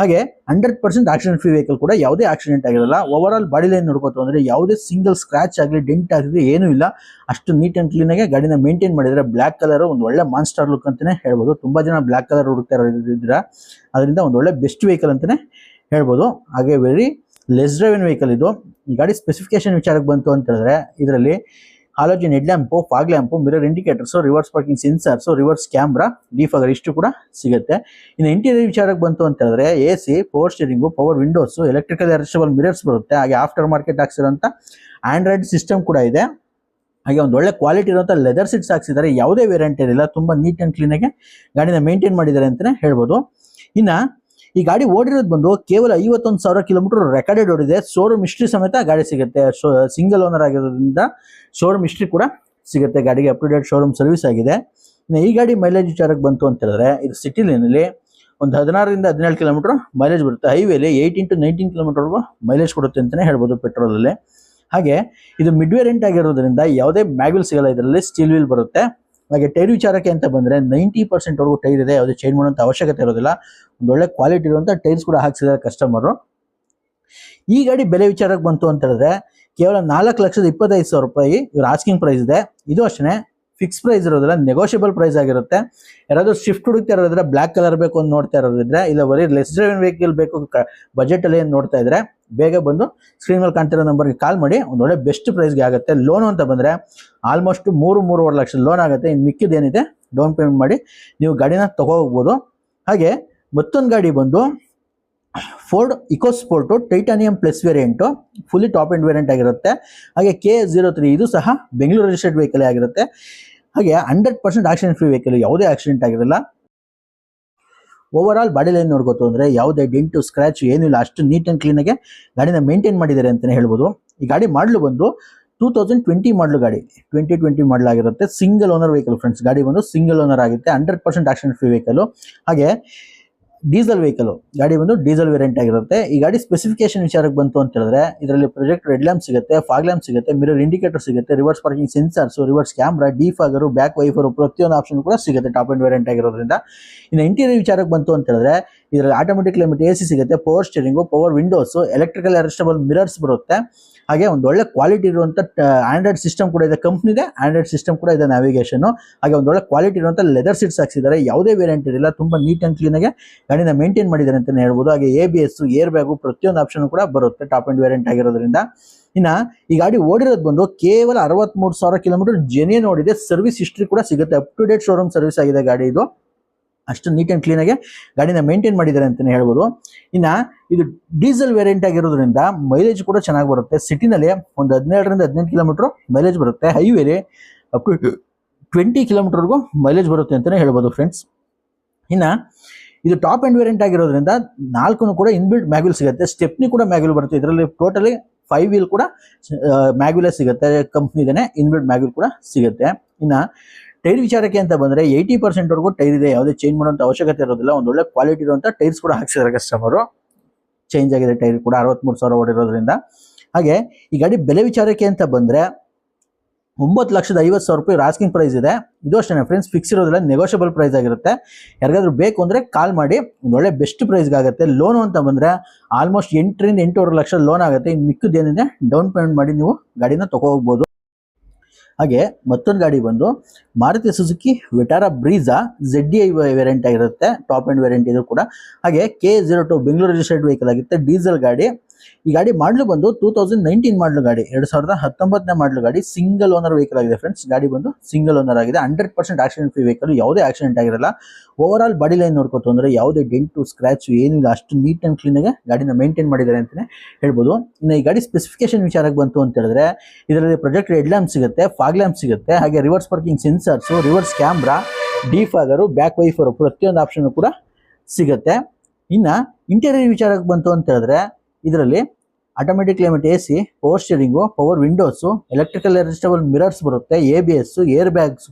ಹಾಗೆ 100% ಆಕ್ಸಿಡೆಂಟ್ ಫ್ರೀ ವೆಹಿಕಲ್ ಕೂಡ, ಯಾವುದೇ ಆಕ್ಸಿಡೆಂಟ್ ಆಗಿರಲ್ಲ. ಓವರ್ ಆಲ್ ಬಾಡಿ ಲೈನ್ ನೋಡ್ಕೋತು ಅಂದರೆ ಯಾವುದೇ ಸಿಂಗಲ್ ಸ್ಕ್ರಾಚ್ ಆಗಲಿ ಡೆಂಟ್ ಆಗಲಿ ಏನೂ ಇಲ್ಲ. ಅಷ್ಟು ನೀಟ್ ಆ್ಯಂಡ್ ಕ್ಲೀನಾಗಿ ಗಾಡಿನ ಮೇಂಟೈನ್ ಮಾಡಿದರೆ ಬ್ಲ್ಯಾಕ್ ಕಲರ್ ಒಂದು ಒಳ್ಳೆ ಮಾನ್ಸ್ಟರ್ ಲುಕ್ ಅಂತಲೇ ಹೇಳ್ಬೋದು. ತುಂಬ ಜನ ಬ್ಲ್ಯಾಕ್ ಕಲರ್ ಹುಡುಕ್ತಾ ಇರೋದ್ರಿಂದ ಅದರಿಂದ ಒಂದು ಒಳ್ಳೆ ಬೆಸ್ಟ್ ವೆಹಿಕಲ್ ಅಂತಲೇ ಹೇಳ್ಬೋದು. ಹಾಗೆ ವೆರಿ ಲೆಸ್ ಡ್ರೈವನ್ ವೆಹಿಕಲ್ ಇದು. ಈ ಗಾಡಿ ಸ್ಪೆಸಿಫಿಕೇಶನ್ ವಿಚಾರಕ್ಕೆ ಬಂತು ಅಂತ ಹೇಳಿದ್ರೆ ಇದರಲ್ಲಿ halogen head lamp, fog lamp, mirror indicators, reverse parking sensors, reverse camera, defogger ಇಷ್ಟು ಕೂಡ ಸಿಗುತ್ತೆ. ಇನ್ನು ಇಂಟೀರಿಯರ್ ವಿಚಾರಕ್ಕೆ ಬಂತು ಅಂತ ಹೇಳಿದ್ರೆ AC, power steering, power windows, electrical adjustable mirrors ಬರುತ್ತೆ. ಹಾಗೆ ಆಫ್ಟರ್ ಮಾರ್ಕೆಟ್ ಹಾಕ್ಸಿರೋಂಥ ಆಂಡ್ರಾಯ್ಡ್ ಸಿಸ್ಟಮ್ ಕೂಡ ಇದೆ. ಹಾಗೆ ಒಂದು ಒಳ್ಳೆ ಕ್ವಾಲಿಟಿ ಇರುವಂಥ ಲೆದರ್ ಸೀಟ್ಸ್ ಹಾಕ್ಸಿದ್ದಾರೆ. ಯಾವುದೇ ವೇರಿಯಂಟ್ ಇರಲಿಲ್ಲ, ತುಂಬ ನೀಟ್ ಆ್ಯಂಡ್ ಕ್ಲೀನಾಗಿ ಗಾಡಿನ ಮೇಂಟೈನ್ ಮಾಡಿದ್ದಾರೆ ಅಂತಲೇ ಹೇಳ್ಬೋದು. ಇನ್ನು ಈ ಗಾಡಿ ಓಡಿರೋದು ಬಂದು ಕೇವಲ 51,000 ಕಿಲೋಮೀಟರ್ ರೆಕಾರ್ಡೆಡ್ ಓಡಿದೆ. ಶೋರೂಮ್ ಹಿಸ್ಟ್ರಿ ಸಮೇತ ಗಾಡಿ ಸಿಗುತ್ತೆ. ಸಿಂಗಲ್ ಓನರ್ ಆಗಿರೋದ್ರಿಂದ ಶೋರೂಮ್ ಹಿಸ್ಟ್ರಿ ಕೂಡ ಸಿಗುತ್ತೆ. ಗಾಡಿಗೆ up to date showroom service ಆಗಿದೆ. ಇನ್ನು ಈ ಗಾಡಿ ಮೈಲೇಜ್ ವಿಚಾರಕ್ಕೆ ಬಂತು ಅಂತ ಹೇಳಿದ್ರೆ ಇದು ಸಿಟಿ ಲೈನಲ್ಲಿ ಒಂದು 16 ರಿಂದ 17 ಕಿಲೋಮೀಟರ್ ಮೈಲೇಜ್ ಬರುತ್ತೆ. ಹೈವೇಲಿ 18 to 19 ಕಿಲೋಮೀಟರ್ವರೆಗೂ ಮೈಲೇಜ್ ಕೊಡುತ್ತೆ ಅಂತಲೇ ಹೇಳ್ಬೋದು ಪೆಟ್ರೋಲಲ್ಲಿ. ಹಾಗೆ ಇದು ಮಿಡ್ ವೇರಿಯಂಟ್ ಆಗಿರೋದ್ರಿಂದ ಯಾವುದೇ ಮ್ಯಾಗ್ವಿಲ್ ಸಿಗಲ್ಲ, ಇದರಲ್ಲಿ ಸ್ಟೀಲ್ ವೀಲ್ ಬರುತ್ತೆ. ಹಾಗೆ ಟೈರ್ ವಿಚಾರಕ್ಕೆ ಅಂತ ಬಂದರೆ 90% ವರೆಗೂ ಟೈರ್ ಇದೆ. ಯಾವುದೇ ಚೇಂಜ್ ಮಾಡುವಂಥ ಅವಶ್ಯಕತೆ ಇರೋದಿಲ್ಲ. ಒಂದು ಒಳ್ಳೆ ಕ್ವಾಲಿಟಿ ಇರುವಂಥ ಟೈರ್ಸ್ ಕೂಡ ಹಾಕ್ಸಿದ್ದಾರೆ ಕಸ್ಟಮರು. ಈ ಗಾಡಿ ಬೆಲೆ ವಿಚಾರಕ್ಕೆ ಬಂತು ಅಂತ ಹೇಳಿದ್ರೆ ಕೇವಲ 4,25,000 ರೂಪಾಯಿ ಇವ್ರ ಆಸ್ಕಿಂಗ್ ಪ್ರೈಸ್ ಇದೆ. ಇದು ಅಷ್ಟೇ ಫಿಕ್ಸ್ ಪ್ರೈಸ್ ಇರೋದಿಲ್ಲ, ನೆಗೋಷಿಯಬಲ್ ಪ್ರೈಸ್ ಆಗಿರುತ್ತೆ. ಯಾರಾದರೂ ಶಿಫ್ಟ್ ಹುಡುಕ್ತಾ ಇರೋದ್ರೆ ಬ್ಲ್ಯಾಕ್ ಕಲರ್ ಬೇಕು ಅಂತ ನೋಡ್ತಾ ಇರೋದಿದ್ರೆ, ಇಲ್ಲ ಬರೀ ಲೆಸ್ ಡ್ರೈವನ್ ವೆಹಿಕಲ್ ಬೇಕು ಬಜೆಟಲ್ಲಿ ಏನು ನೋಡ್ತಾ ಇದ್ರೆ ಬೇಗ ಬಂದು ಸ್ಕ್ರೀನ್ ಮೇಲೆ ಕಾಣ್ತಿರೋ ನಂಬರ್ಗೆ ಕಾಲ್ ಮಾಡಿ ಒಂದೊಳ್ಳೆ ಬೆಸ್ಟ್ ಪ್ರೈಸ್ಗೆ ಆಗುತ್ತೆ. ಲೋನು ಅಂತ ಬಂದರೆ ಆಲ್ಮೋಸ್ಟ್ 3-3.5 ಲಕ್ಷ ಲೋನ್ ಆಗುತ್ತೆ. ಇನ್ನು ಮಿಕ್ಕಿದೇನಿದೆ ಡೌನ್ ಪೇಮೆಂಟ್ ಮಾಡಿ ನೀವು ಗಾಡಿನ ತೊಗೋಗ್ಬೋದು. ಹಾಗೆ ಮತ್ತೊಂದು ಗಾಡಿ ಬಂದು Ford EcoSport titanium plus variant, fully top end variant ಆಗಿರುತ್ತೆ. ಹಾಗೆ KA03 ಇದು ಸಹ ಬೆಂಗಳೂರು ರಿಜಿಸ್ಟರ್ಡ್ ವೆಹಿಕಲ್ ಆಗಿರುತ್ತೆ. ಹಾಗೆ 100% ಆಕ್ಸಿಡೆಂಟ್ ಫ್ರೀ ವೆಹಿಕಲ್, ಯಾವುದೇ ಆಕ್ಸಿಡೆಂಟ್ ಆಗಿರಲ್ಲ. ಓವರ್ ಆಲ್ ಬಾಡಿ ಲೈನ್ ನೋಡ್ಕೋತು ಅಂದರೆ ಯಾವುದೇ ಡೆಂಟು ಸ್ಕ್ರಾಚ್ ಏನಿಲ್ಲ, ಅಷ್ಟು ನೀಟ್ ಆ್ಯಂಡ್ ಕ್ಲೀನಾಗೆ ಗಾಡಿನ ಮೇಂಟೈನ್ ಮಾಡಿದ್ದಾರೆ ಅಂತಲೇ ಹೇಳ್ಬೋದು. ಈ ಗಾಡಿ ಮಾಡಲು ಬಂದು 2020 ಮಾಡಲು ಗಾಡಿ, 2020 ಮಾಡಲ್ ಆಗಿರುತ್ತೆ. Single owner vehicle friends. ಗಾಡಿ ಬಂದು ಸಿಂಗಲ್ ಓನರ್ ಆಗುತ್ತೆ. 100% ಆಕ್ಸಿಡೆಂಟ್ ಫ್ರೀ ವೆಹಿಕಲ್. ಹಾಗೆ ಡೀಸೆಲ್ ವೆಹಿಕಲ್, ಗಾಡಿ ಬಂದು ಡೀಸೆಲ್ ವೇರಿಯಂಟ್ ಆಗಿರುತ್ತೆ. ಈ ಗಾಡಿ ಸ್ಪೆಸಿಫಿಕೇಶನ್ ವಿಚಾರಕ್ಕೆ ಬಂತು ಅಂತ ಹೇಳಿದ್ರೆ ಇದರಲ್ಲಿ ಪ್ರೊಜೆಕ್ಟ್ ರೆಡ್ ಲ್ಯಾಂಪ್ ಸಿಗುತ್ತೆ, ಫಾಗ್ ಲ್ಯಾಂಪ್ ಸಿಗುತ್ತೆ, ಮಿರರ್ ಇಂಡಿಕೇಟರ್ ಸಿಗುತ್ತೆ, reverse parking sensors, reverse camera, defogger, back wiper, ಪ್ರತಿಯೊಂದು ಆಪ್ಷನ್ ಕೂಡ ಸಿಗುತ್ತೆ ಟಾಪ್ ಎಂಡ್ ವೇರಿಯಂಟ್ ಆಗಿರೋದ್ರಿಂದ. ಇನ್ನು ಇಂಟೀರಿಯರ್ ವಿಚಾರಕ್ಕೆ ಬಂತು ಅಂತ ಹೇಳಿದ್ರೆ ಇದರಲ್ಲಿ ಆಟೋಮೆಟಿಕ್ ಕ್ಲೈಮೇಟ್ AC ಸಿಗುತ್ತೆ, power steering, power windows, electrical adjustable mirrors ಬರುತ್ತೆ. ಹಾಗೆ ಒಂದು ಒಳ್ಳೆ ಕ್ವಾಲಿಟಿ ಇರುವಂಥ ಆಂಡ್ರಾಯ್ಡ್ ಸಿಸ್ಟಮ್ ಕೂಡ ಇದೆ, ಕಂಪ್ನಿದೆ ಆಂಡ್ರಾಯ್ಡ್ ಸಿಸ್ಟಮ್ ಕೂಡ ಇದೆ, ನ್ಯಾವಿಗೇಷನ್. ಹಾಗೆ ಒಂದು ಒಳ್ಳೆ ಕ್ವಾಲಿಟಿ ಇರುವಂಥ ಲೆದರ್ ಸೀಟ್ಸ್ ಹಾಕ್ಸಿದ್ದಾರೆ. ಯಾವುದೇ ವೇರಿಯಂಟ್ ಇರಲಿಲ್ಲ, ತುಂಬ ನೀಟ್ ಆ್ಯಂಡ್ ಕ್ಲೀನಾಗಿ ಗಾಡಿನ ಮೇಂಟೈನ್ ಮಾಡಿದ್ದಾರೆ ಅಂತಲೇ ಹೇಳ್ಬೋದು. ಹಾಗೆ ABS, ಏರ್ ಬ್ಯಾಗು, ಪ್ರತಿಯೊಂದು ಆಪ್ಷನ್ ಕೂಡ ಬರುತ್ತೆ ಟಾಪ್ ಎಂಡ್ ವೇರಿಯಂಟ್ ಆಗಿರೋದ್ರಿಂದ. ಇನ್ನು ಈ ಗಾಡಿ ಓಡಿರೋದು ಬಂದು ಕೇವಲ 63,000 ಕಿಲೋಮೀಟರ್ ಜೆನ್ಯೂನ್ ಓಡಿದೆ. ಸರ್ವಿಸ್ ಹಿಸ್ಟ್ರಿ ಕೂಡ ಸಿಗುತ್ತೆ, up to date showroom service ಆಗಿದೆ ಗಾಡಿ. ಇದು ಅಷ್ಟು ನೀಟ್ ಆ್ಯಂಡ್ ಕ್ಲೀನಾಗಿ ಗಾಡಿನ ಮೇಂಟೈನ್ ಮಾಡಿದ್ದಾರೆ ಅಂತಲೇ ಹೇಳ್ಬೋದು. ಇನ್ನು ಇದು ಡೀಸೆಲ್ ವೇರಿಯಂಟ್ ಆಗಿರೋದ್ರಿಂದ ಮೈಲೇಜ್ ಕೂಡ ಚೆನ್ನಾಗಿ ಬರುತ್ತೆ. ಸಿಟಿನಲ್ಲಿ ಒಂದು 17 ರಿಂದ 18 ಕಿಲೋಮೀಟರ್ ಮೈಲೇಜ್ ಬರುತ್ತೆ. ಹೈವೇಲಿ ಅಪ್ ಟು 20 ಕಿಲೋಮೀಟರ್ವರೆಗೂ ಮೈಲೇಜ್ ಬರುತ್ತೆ ಅಂತಲೇ ಹೇಳ್ಬೋದು ಫ್ರೆಂಡ್ಸ್. ಇನ್ನು ಇದು ಟಾಪ್ ಎಂಡ್ ವೇರಿಯಂಟ್ ಆಗಿರೋದ್ರಿಂದ 4 ಕೂಡ ಇನ್ಬಿಲ್ಟ್ ಮ್ಯಾಗ್ವಿಲ್ ಸಿಗುತ್ತೆ. ಸ್ಟೆಪ್ನಿ ಕೂಡ ಮ್ಯಾಗ್ವಿಲ್ ಬರುತ್ತೆ. ಇದರಲ್ಲಿ ಟೋಟಲಿ 5 ವೀಲ್ ಕೂಡ ಮ್ಯಾಗ್ವಿಲೇ ಸಿಗುತ್ತೆ. ಕಂಪ್ನಿದೇನೆ ಇನ್ಬಿಲ್ಟ್ ಮ್ಯಾಗ್ವಿಲ್ ಕೂಡ ಸಿಗುತ್ತೆ. ಇನ್ನು ಟೈರ್ ವಿಚಾರಕ್ಕೆ ಅಂತ ಬಂದರೆ 80% ವರೆಗೂ ಟೈರ್ ಇದೆ. ಯಾವುದೇ ಚೇಂಜ್ ಮಾಡುವಂಥ ಅವಶ್ಯಕತೆ ಇರೋದಿಲ್ಲ. ಒಂದು ಒಳ್ಳೆ ಕ್ವಾಲಿಟಿ ಇರುವಂಥ ಟೈರ್ಸ್ ಕೂಡ ಹಾಕ್ಸಿದ್ದಾರೆ ಕಸ್ಟಮರು. ಚೇಂಜ್ ಆಗಿದೆ ಟೈರ್ ಕೂಡ, 63,000 ಓಡಿರೋದ್ರಿಂದ. ಹಾಗೆ ಈ ಗಾಡಿ ಬೆಲೆ ವಿಚಾರಕ್ಕೆ ಅಂತ ಬಂದರೆ 9,50,000 ರೂಪಾಯಿ ಆಸ್ಕಿಂಗ್ ಪ್ರೈಸ್ ಇದೆ. ಇದು ಅಷ್ಟೇ ಫ್ರೆಂಡ್ಸ್, ಫಿಕ್ಸ್ ಇರೋದಿಲ್ಲ, ನೆಗೋಷಿಯಬಲ್ ಪ್ರೈಸ್ ಆಗಿರುತ್ತೆ. ಯಾರಿಗಾದ್ರೂ ಬೇಕು ಅಂದರೆ ಕಾಲ್ ಮಾಡಿ, ಒಂದು ಒಳ್ಳೆ ಬೆಸ್ಟ್ ಪ್ರೈಸ್ಗೆ ಆಗುತ್ತೆ. ಲೋನು ಅಂತ ಬಂದರೆ ಆಲ್ಮೋಸ್ಟ್ 8 ರಿಂದ 8.5 ಲಕ್ಷ ಲೋನ್ ಆಗುತ್ತೆ. ಇನ್ನು ಮಿಕ್ಕಿದ್ದೇನಿದೆ ಡೌನ್ ಪೇಮೆಂಟ್ ಮಾಡಿ ನೀವು ಗಾಡಿನ ತೊಗೋಗ್ಬೋದು. ಹಾಗೆ ಮತ್ತೊಂದು ಗಾಡಿ ಬಂದು Maruti Suzuki Vitara Brezza ZDI variant ಆಗಿರುತ್ತೆ. ಟಾಪ್ ಎಂಡ್ ವೇರಿಯಂಟ್ ಇದು ಕೂಡ. ಹಾಗೆ KA02 ಬೆಂಗಳೂರು ರಿಜಿಸ್ಟರ್ಡ್ ವೆಹಿಕಲ್ ಆಗುತ್ತೆ. ಡೀಸೆಲ್ ಗಾಡಿ. ಈ ಗಾಡಿ ಮಾಡಲು ಬಂದು 2019 ಮಾಡಲು ಗಾಡಿ, 2019ನೇ ಮಾಡಲು ಗಾಡಿ, ಸಿಂಗಲ್ ಓನರ್ ವೆಹಿಕಲ್ ಆಗಿದೆ ಫ್ರೆಂಡ್ಸ್. ಗಾಡಿ ಬಂದು ಸಿಂಗಲ್ ಓನರ್ ಆಗಿದೆ, 100% ಆಕ್ಸಿಡೆಂಟ್ ಫ್ರೀ ವೆಹಿಕಲ್, ಯಾವುದೇ ಆಕ್ಸಿಡೆಂಟ್ ಆಗಿರಲ್ಲ. ಓವರ್ ಆಲ್ ಬಾಡಿ ಲೈನ್ ನೋಡ್ಕೊತು ಅಂದ್ರೆ ಯಾವುದೇ ಡೆಂಟು ಸ್ಕ್ರಾಚ್ ಏನಿಲ್ಲ, ಅಷ್ಟು ನೀಟ್ ಅಂಡ್ ಕ್ಲೀನ್ ಆಗಿ ಗಾಡಿನ ಮೇಂಟೈನ್ ಮಾಡಿದ್ದಾರೆ ಅಂತಾನೆ ಹೇಳ್ಬೋದು. ಇನ್ನು ಈ ಗಾಡಿ ಸ್ಪೆಸಿಫಿಕೇಶನ್ ವಿಚಾರಕ್ಕೆ ಬಂತು ಅಂತ ಹೇಳಿದ್ರೆ, ಇದರಲ್ಲಿ ಪ್ರೊಜೆಕ್ಟ್ ಹೆಡ್ ಲ್ಯಾಂಪ್ ಸಿಗುತ್ತೆ, ಫಾಗ್ ಲ್ಯಾಂಪ್ ಸಿಗುತ್ತೆ, ಹಾಗೆ reverse parking sensors, reverse camera, defogger, back wiper ಪ್ರತಿಯೊಂದು ಆಪ್ಷನ್ ಕೂಡ ಸಿಗುತ್ತೆ. ಇನ್ನ ಇಂಟೀರಿಯರ್ ವಿಚಾರಕ್ಕೆ ಬಂತು ಅಂತ ಹೇಳಿದ್ರೆ, ಇದರಲ್ಲಿ automatic climate AC, power steering, power windows, electrical adjustable mirrors ಬರುತ್ತೆ, ABS, air bags,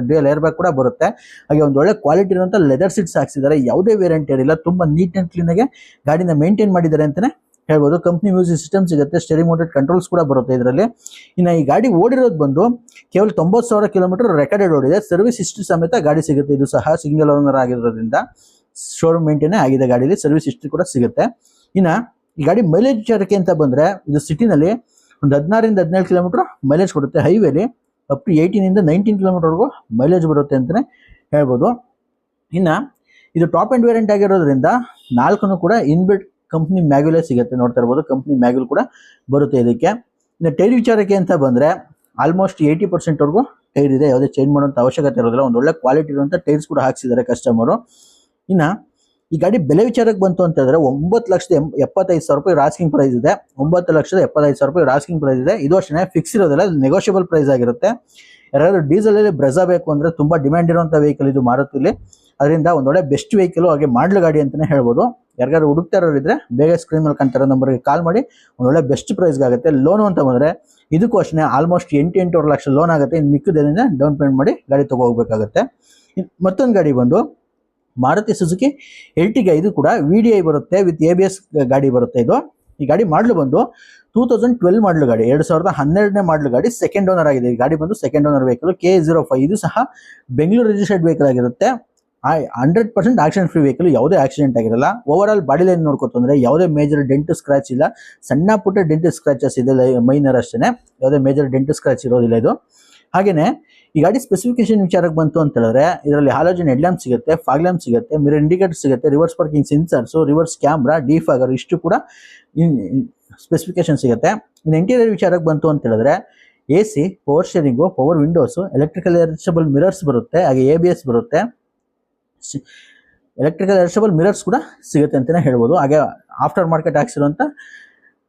dual air bag ಕೂಡ ಬರುತ್ತೆ. ಹಾಗೆ ಒಂದು ಒಳ್ಳೆ ಕ್ವಾಲಿಟಿ ಇರುವಂಥ ಲೆದರ್ ಸೀಟ್ಸ್ ಹಾಕ್ಸಿದ್ದಾರೆ, ಯಾವುದೇ ವೇರಿಯಂಟ್ ಇರಲಿಲ್ಲ, ತುಂಬ ನೀಟ್ ಅಂಡ್ ಕ್ಲೀನ್ ಆಗಿ ಗಾಡಿನ ಮೇಂಟೈನ್ ಮಾಡಿದ್ದಾರೆ ಅಂತಾನೆ ಹೇಳ್ಬೋದು. ಕಂಪ್ನಿ ಮ್ಯೂಸಿಕ್ ಸಿಸ್ಟಮ್ ಸಿಗುತ್ತೆ, ಸ್ಟೇರಿಂಗ್ ಮೌಂಟೆಡ್ ಕಂಟ್ರೋಲ್ಸ್ ಕೂಡ ಬರುತ್ತೆ ಇದರಲ್ಲಿ. ಇನ್ನು ಈ ಗಾಡಿ ಓಡಿರೋದು ಬಂದು ಕೇವಲ 90,000 ಕಿಲೋಮೀಟರ್ ರೆಕಾರ್ಡೆಡ್ ಓಡಿದೆ. ಸರ್ವಿಸ್ ಹಿಸ್ಟ್ರಿ ಸಮೇತ ಗಾಡಿ ಸಿಗುತ್ತೆ. ಇದು ಸಹ ಸಿಂಗಲ್ ಓನರ್ ಆಗಿರೋದ್ರಿಂದ ಶೋರೂಮ್ ಮೇಂಟೈನ್ ಆಗಿದೆ, ಗಾಡಿಯಲ್ಲಿ ಸರ್ವಿಸ್ ಹಿಸ್ಟ್ರಿ ಕೂಡ ಸಿಗುತ್ತೆ. ಇನ್ನು ಈ ಗಾಡಿ ಮೈಲೇಜ್ ವಿಚಾರಕ್ಕೆ ಅಂತ ಬಂದರೆ, ಇದು ಸಿಟಿನಲ್ಲಿ ಒಂದು 16ರಿಂದ 17 ಕಿಲೋಮೀಟರ್ ಮೈಲೇಜ್ ಕೊಡುತ್ತೆ, ಹೈವೇಲಿ ಅಪ್ ಟು 18ರಿಂದ 19 ಕಿಲೋಮೀಟರ್ವರೆಗೂ ಮೈಲೇಜ್ ಬರುತ್ತೆ ಅಂತಲೇ ಹೇಳ್ಬೋದು. ಇನ್ನು ಇದು ಟಾಪ್ ಆ್ಯಂಡ್ ವೇರಿಯಂಟ್ ಆಗಿರೋದ್ರಿಂದ 4 ಕೂಡ ಇನ್ಬಿಲ್ಟ್ ಕಂಪ್ನಿ ಮ್ಯಾಗ್ಯುಲೇ ಸಿಗುತ್ತೆ, ನೋಡ್ತಾ ಇರ್ಬೋದು. ಕಂಪ್ನಿ ಮ್ಯಾಗ್ಯುಲ್ ಕೂಡ ಬರುತ್ತೆ ಇದಕ್ಕೆ. ಇನ್ನು ಟೈರ್ ವಿಚಾರಕ್ಕೆ ಅಂತ ಬಂದರೆ, ಆಲ್ಮೋಸ್ಟ್ 80%ವರೆಗೂ ಟೈರ್ ಇದೆ, ಯಾವುದೇ ಚೇಂಜ್ ಮಾಡುವಂಥ ಅವಶ್ಯಕತೆ ಇರೋದಿಲ್ಲ. ಒಂದು ಒಳ್ಳೆ ಕ್ವಾಲಿಟಿ ಇರುವಂಥ ಟೈರ್ಸ್ ಕೂಡ ಹಾಕ್ಸಿದ್ದಾರೆ ಕಸ್ಟಮರು. ಇನ್ನು ಈ ಗಾಡಿ ಬೆಲೆ ವಿಚಾರಕ್ಕೆ ಬಂತು ಅಂತ ಹೇಳಿದ್ರೆ, 9,75,000 ರೂಪಾಯಿ ರಾಸ್ಕಿಂಗ್ ಪ್ರೈಸ್ ಇದೆ. 9,75,000 ರೂಪಾಯಿ ರಾಸ್ಕಿಂಗ್ ಪ್ರೈಸ್ ಇದೆ. ಇದು ಅಷ್ಟೇ ಫಿಕ್ಸ್ ಇರೋದಿಲ್ಲ, ನೆಗೋಷಿಯಬಲ್ ಪ್ರೈಸ್ ಆಗಿರುತ್ತೆ. ಯಾರಾದರೂ ಡೀಸೆಲಲ್ಲಿ ಬ್ರೆಜಾ ಬೇಕು ಅಂದರೆ ತುಂಬ ಡಿಮ್ಯಾಂಡ್ ಇರುವಂಥ ವೆಹಿಕಲ್ ಇದು ಮಾರುತಿಲಿ. ಅದರಿಂದ ಒಂದೊಳ್ಳೆ ಬೆಸ್ಟ್ ವೆಹಿಕಲ್, ಹಾಗೆ ಮಾಡಲು ಗಾಡಿ ಅಂತಲೇ ಹೇಳ್ಬೋದು. ಯಾರಿಗಾದ್ರು ಹುಡುಕ್ತಾ ಇರೋರಿದ್ರೆ ಬೇಗ ಸ್ಕ್ರೀನ್ ಮೇಲೆ ಕಾಣ್ತಾರೋ ನಂಬರ್ಗೆ ಕಾಲ್ ಮಾಡಿ, ಒಂದೊಳ್ಳೆ ಬೆಸ್ಟ್ ಪ್ರೈಸ್ಗೆ ಆಗುತ್ತೆ. ಲೋನು ಅಂತ ಬಂದರೆ ಇದಕ್ಕೂ ಅಷ್ಟೇ ಆಲ್ಮೋಸ್ಟ್ 8-8.5 ಲಕ್ಷ ಲೋನ್ ಆಗುತ್ತೆ. ಇನ್ನು ಮಿಕ್ಕಿದೇನಿಂದ ಡೌನ್ ಪೇಮೆಂಟ್ ಮಾಡಿ ಗಾಡಿ ತೊಗೋಬೇಕಾಗುತ್ತೆ. ಮತ್ತೊಂದು ಗಾಡಿ ಬಂದು ಮಾರುತಿ ಸುಜುಕಿ ಎರ್ಟಿಗಾ, ಇದು ಕೂಡ VDI ಬರುತ್ತೆ, ವಿತ್ ABS ಗಾಡಿ ಬರುತ್ತೆ. ಈ ಗಾಡಿ ಮಾಡಲು ಬಂದು 2012 ಮಾಡಲು ಗಾಡಿ, 2012ನೇ ಮಾಡಲು ಗಾಡಿ, ಸೆಕೆಂಡ್ ಓನರ್ ಆಗಿದೆ. ಈ ಗಾಡಿ ಬಂದು ಸೆಕೆಂಡ್ ಓನರ್ ವೆಹಿಕಲ್, KA05. ಇದು ಸಹ ಬೆಂಗಳೂರು ರಿಜಿಸ್ಟರ್ಡ್ ವೆಹಿಕಲ್ ಆಗಿರುತ್ತೆ. 100% ಆಕ್ಸಿಡೆಂಟ್ ಫ್ರೀ ವೆಹಿಕಲ್, ಯಾವುದೇ ಆಕ್ಸಿಡೆಂಟ್ ಆಗಿರಲ್ಲ. ಓವರ್ ಆಲ್ ಬಾಡಿ ಲೈನ್ ನೋಡ್ಕೊತಂದ್ರೆ ಯಾವುದೇ ಮೇಜರ್ ಡೆಂಟ್ ಸ್ಕ್ರಾಚ್ ಇಲ್ಲ, ಸಣ್ಣ ಪುಟ್ಟ ಡೆಂಟ್ ಸ್ಕ್ರಾಚಸ್ ಇದೆ, ಮೈನರ್ ಅಷ್ಟೇ, ಯಾವುದೇ ಮೇಜರ್ ಡೆಂಟ್ ಸ್ಕ್ರಾಚ್ ಇರೋದಿಲ್ಲ ಇದು. ಹಾಗೇನೆ ಈ ಗಾಡಿ ಸ್ಪೆಸಿಫಿಕೇಶನ್ ವಿಚಾರಕ್ಕೆ ಬಂತು ಅಂತ ಹೇಳಿದ್ರೆ, ಇದರಲ್ಲಿ ಹಾಲೋಜನ್ ಹೆಡ್ ಲ್ಯಾಂಪ್ ಸಿಗುತ್ತೆ, ಫಾಗ್ ಲ್ಯಾಂಪ್ ಸಿಗುತ್ತೆ, ಮಿರರ್ ಇಂಡಿಕೇಟರ್ ಸಿಗುತ್ತೆ, reverse parking sensors, reverse camera, defogger, ಇಷ್ಟು ಕೂಡ ಸ್ಪೆಸಿಫಿಕೇಶನ್ ಸಿಗುತ್ತೆ. ಇನ್ನು ಇಂಟೀರಿಯರ್ ವಿಚಾರಕ್ಕೆ ಬಂತು ಅಂತ ಹೇಳಿದ್ರೆ, AC, power steering, power windows, electrical adjustable mirrors ಬರುತ್ತೆ, ಹಾಗೆ ABS ಬರುತ್ತೆ, ಎಲೆಕ್ಟ್ರಿಕಲ್ ಅಡ್ಜಸ್ಟಬಲ್ ಮಿರರ್ಸ್ ಕೂಡ ಸಿಗುತ್ತೆ ಅಂತಲೇ ಹೇಳ್ಬೋದು. ಹಾಗೆ ಆಫ್ಟರ್ ಮಾರ್ಕೆಟ್ ಹಾಕ್ಸಿರುವಂಥ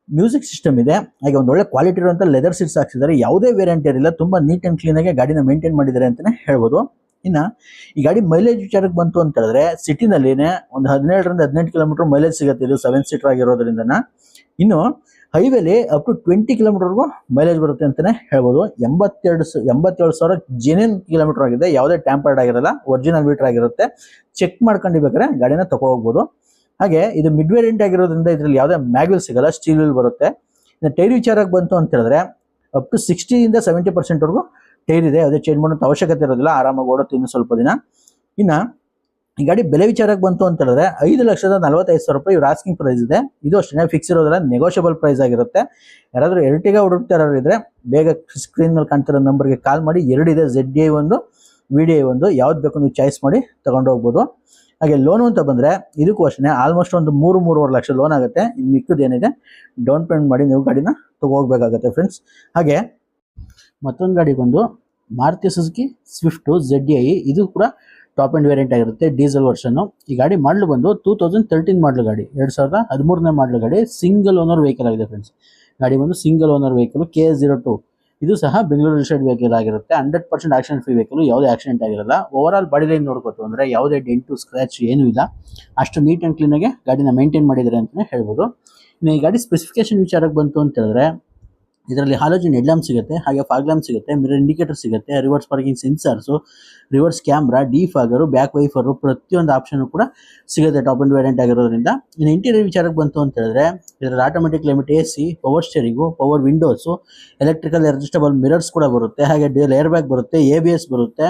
ಮ್ಯೂಸಿಕ್ ಸಿಸ್ಟಮ್ ಇದೆ. ಹಾಗೆ ಒಂದು ಒಳ್ಳೆ ಕ್ವಾಲಿಟಿ ಇರುವಂಥ ಲೆದರ್ ಸೀಟ್ಸ್ ಹಾಕ್ಸಿದ್ದಾರೆ, ಯಾವುದೇ ವೇರಿಯಂಟ್ ಇರಲಿಲ್ಲ, ತುಂಬ ನೀಟ್ ಆ್ಯಂಡ್ ಕ್ಲೀನಾಗಿ ಗಾಡಿನ ಮೇಂಟೈನ್ ಮಾಡಿದ್ದಾರೆ ಅಂತಲೇ ಹೇಳ್ಬೋದು. ಇನ್ನು ಈ ಗಾಡಿ ಮೈಲೇಜ್ ವಿಚಾರಕ್ಕೆ ಬಂತು ಅಂತ ಹೇಳಿದ್ರೆ, ಸಿಟಿನಲ್ಲಿನೇ ಒಂದು 17ರಿಂದ 18 ಕಿಲೋಮೀಟರ್ ಮೈಲೇಜ್ ಸಿಗುತ್ತೆ, ಇದು 7 ಸೀಟರ್ ಆಗಿರೋದ್ರಿಂದ. ಇನ್ನು ಹೈವೇಲಿ ಅಪ್ ಟು 20 ಕಿಲೋಮೀಟರ್ವರೆಗೂ ಮೈಲೇಜ್ ಬರುತ್ತೆ ಅಂತಲೇ ಹೇಳ್ಬೋದು. 87,000 ಜೆನ್ಯೂನ್ ಕಿಲೋಮೀಟರ್ ಆಗಿದೆ, ಯಾವುದೇ ಟ್ಯಾಂಪರ್ಡ್ ಆಗಿರಲ್ಲ, ಒರಿಜಿನಲ್ ಮೀಟರ್ ಆಗಿರುತ್ತೆ. ಚೆಕ್ ಮಾಡ್ಕೊಂಡು ಬೇಕಾದ್ರೆ ಗಾಡಿನ ತಗೋ ಹೋಗ್ಬೋದು. ಹಾಗೆ ಇದು ಮಿಡ್ ವೇರಿಯಂಟ್ ಆಗಿರೋದ್ರಿಂದ ಇದರಲ್ಲಿ ಯಾವುದೇ ಮ್ಯಾಗ್ವಿಲ್ ಸಿಗಲ್ಲ, ಸ್ಟೀಲ್ ವೀಲ್ ಬರುತ್ತೆ. ಇನ್ನು ಟೈರ್ ವಿಚಾರಕ್ಕೆ ಬಂತು ಅಂತ ಹೇಳಿದ್ರೆ, ಅಪ್ ಟು 60ರಿಂದ 70%ವರೆಗೂ ಟೈರ್ ಇದೆ, ಯಾವುದೇ ಚೇಂಜ್ ಮಾಡೋಂಥ ಅವಶ್ಯಕತೆ ಇರೋದಿಲ್ಲ, ಆರಾಮಾಗಿ ಓಡುತ್ತೆ ಇನ್ನು ಸ್ವಲ್ಪ ದಿನ. ಇನ್ನು ಈ ಗಾಡಿ ಬೆಲೆ ವಿಚಾರಕ್ಕೆ ಬಂತು ಅಂತ ಹೇಳಿದ್ರೆ, 5,45,000 ರೂಪಾಯಿ ರಾಸ್ಕಿಂಗ್ ಪ್ರೈಸ್ ಇದೆ. ಇದು ಅಷ್ಟೇ ಫಿಕ್ಸ್ ಇರೋದಿಲ್ಲ, ನೆಗೋಷಿಯಬಲ್ ಪ್ರೈಸ್ ಆಗಿರುತ್ತೆ. ಯಾರಾದರೂ ಎರ್ಟಿಗಾ ಹುಡುಕ್ತಾ ಇರೋರಿದ್ರೆ ಬೇಗ ಸ್ಕ್ರೀನ್ ಮೇಲೆ ಕಾಣ್ತಿರೋ ನಂಬರ್ಗೆ ಕಾಲ್ ಮಾಡಿ. 2 ಇದೆ, ZDI 1, VDI 1, ಯಾವ್ದು ಬೇಕು ನೀವು ಚಾಯ್ಸ್ ಮಾಡಿ ತಗೊಂಡು ಹೋಗ್ಬೋದು. ಹಾಗೆ ಲೋನು ಅಂತ ಬಂದರೆ ಇದಕ್ಕೂ ಅಷ್ಟೇ ಆಲ್ಮೋಸ್ಟ್ ಒಂದು 3-3.5 ಲಕ್ಷ ಲೋನ್ ಆಗುತ್ತೆ. ಇನ್ನು ಮಿಕ್ಕದೇನಿದೆ ಡೌನ್ ಪೇಮೆಂಟ್ ಮಾಡಿ ನೀವು ಗಾಡಿನ ತಗೋಗ್ಬೇಕಾಗತ್ತೆ ಫ್ರೆಂಡ್ಸ್. ಹಾಗೆ ಮತ್ತೊಂದು ಗಾಡಿ ಬಂದು ಮಾರುತಿ ಸುಜುಕಿ ಸ್ವಿಫ್ಟು ZDI, ಇದು ಕೂಡ ಟಾಪ್ ಆ್ಯಂಡ್ ವೇರಿಯಂಟ್ ಆಗಿರುತ್ತೆ, ಡೀಸೆಲ್ ವರ್ಷನ್ನು. ಈ ಗಾಡಿ ಮಾಡಲು ಬಂದು 2013 ಮಾಡಲು ಗಾಡಿ, 2013ನೇ ಮಾಡಲು ಗಾಡಿ, ಸಿಂಗಲ್ ಓನರ್ ವೆಹಿಕಲ್ ಆಗಿದೆ ಫ್ರೆಂಡ್ಸ್. ಗಾಡಿ ಬಂದು ಸಿಂಗಲ್ ಓನರ್ ವೆಹಿಕಲ್, KA02. ಇದು ಸಹ ಬೆಂಗಳೂರು ರಿಜಿಸ್ಟರ್ಡ್ ವೆಹಿಕಲ್ ಆಗಿರುತ್ತೆ. 100% ಆಕ್ಸಿಡೆಂಟ್ ಫ್ರೀ ವೆಹಿಕಲ್, ಯಾವುದೇ ಆಕ್ಸಿಡೆಂಟ್ ಆಗಿರಲ್ಲ. ಓವರ್ ಆಲ್ ಬಾಡಿ ಲೈನ್ ನೋಡ್ಕೋತು ಅಂದರೆ ಯಾವುದೇ ಡೆಂಟು ಸ್ಕ್ರಾಚ್ ಏನೂ ಇಲ್ಲ, ಅಷ್ಟು ನೀಟ್ ಆ್ಯಂಡ್ ಕ್ಲೀನಾಗಿ ಗಾಡಿನ ಮೇಂಟೈನ್ ಮಾಡಿದ್ದಾರೆ ಅಂತಲೇ ಹೇಳ್ಬೋದು. ಇನ್ನು ಈ ಗಾಡಿ ಸ್ಪೆಸಿಫಿಕೇಶನ್ ವಿಚಾರಕ್ಕೆ ಬಂತು ಅಂತ ಹೇಳಿದ್ರೆ, ಇದರಲ್ಲಿ ಹಾಲೋಜನ್ ಹೆಡ್ ಲ್ಯಾಂಪ್ ಸಿಗುತ್ತೆ, ಹಾಗೆ ಫಾಗ್ ಲ್ಯಾಂಪ್ ಸಿಗುತ್ತೆ, ಮಿರರ್ ಇಂಡಿಕೇಟರ್ ಸಿಗುತ್ತೆ, reverse parking sensors, reverse camera, defogger, back wiper ಪ್ರತಿಯೊಂದು ಆಪ್ಷನ್ ಕೂಡ ಸಿಗುತ್ತೆ ಟಾಪ್ ಆ್ಯಂಡ್ ವೇರಿಯಂಟ್ ಆಗಿರೋದ್ರಿಂದ. ಇನ್ನು ಇಂಟೀರಿಯರ್ ವಿಚಾರಕ್ಕೆ ಬಂತು ಅಂತ ಹೇಳಿದ್ರೆ, ಇದರಲ್ಲಿ automatic climate AC, power steering, power windows, electrical adjustable mirrors ಕೂಡ ಬರುತ್ತೆ, ಹಾಗೆ ಡ್ಯೂಯಲ್ ಏರ್ ಬ್ಯಾಗ್ ಬರುತ್ತೆ, ABS ಬರುತ್ತೆ,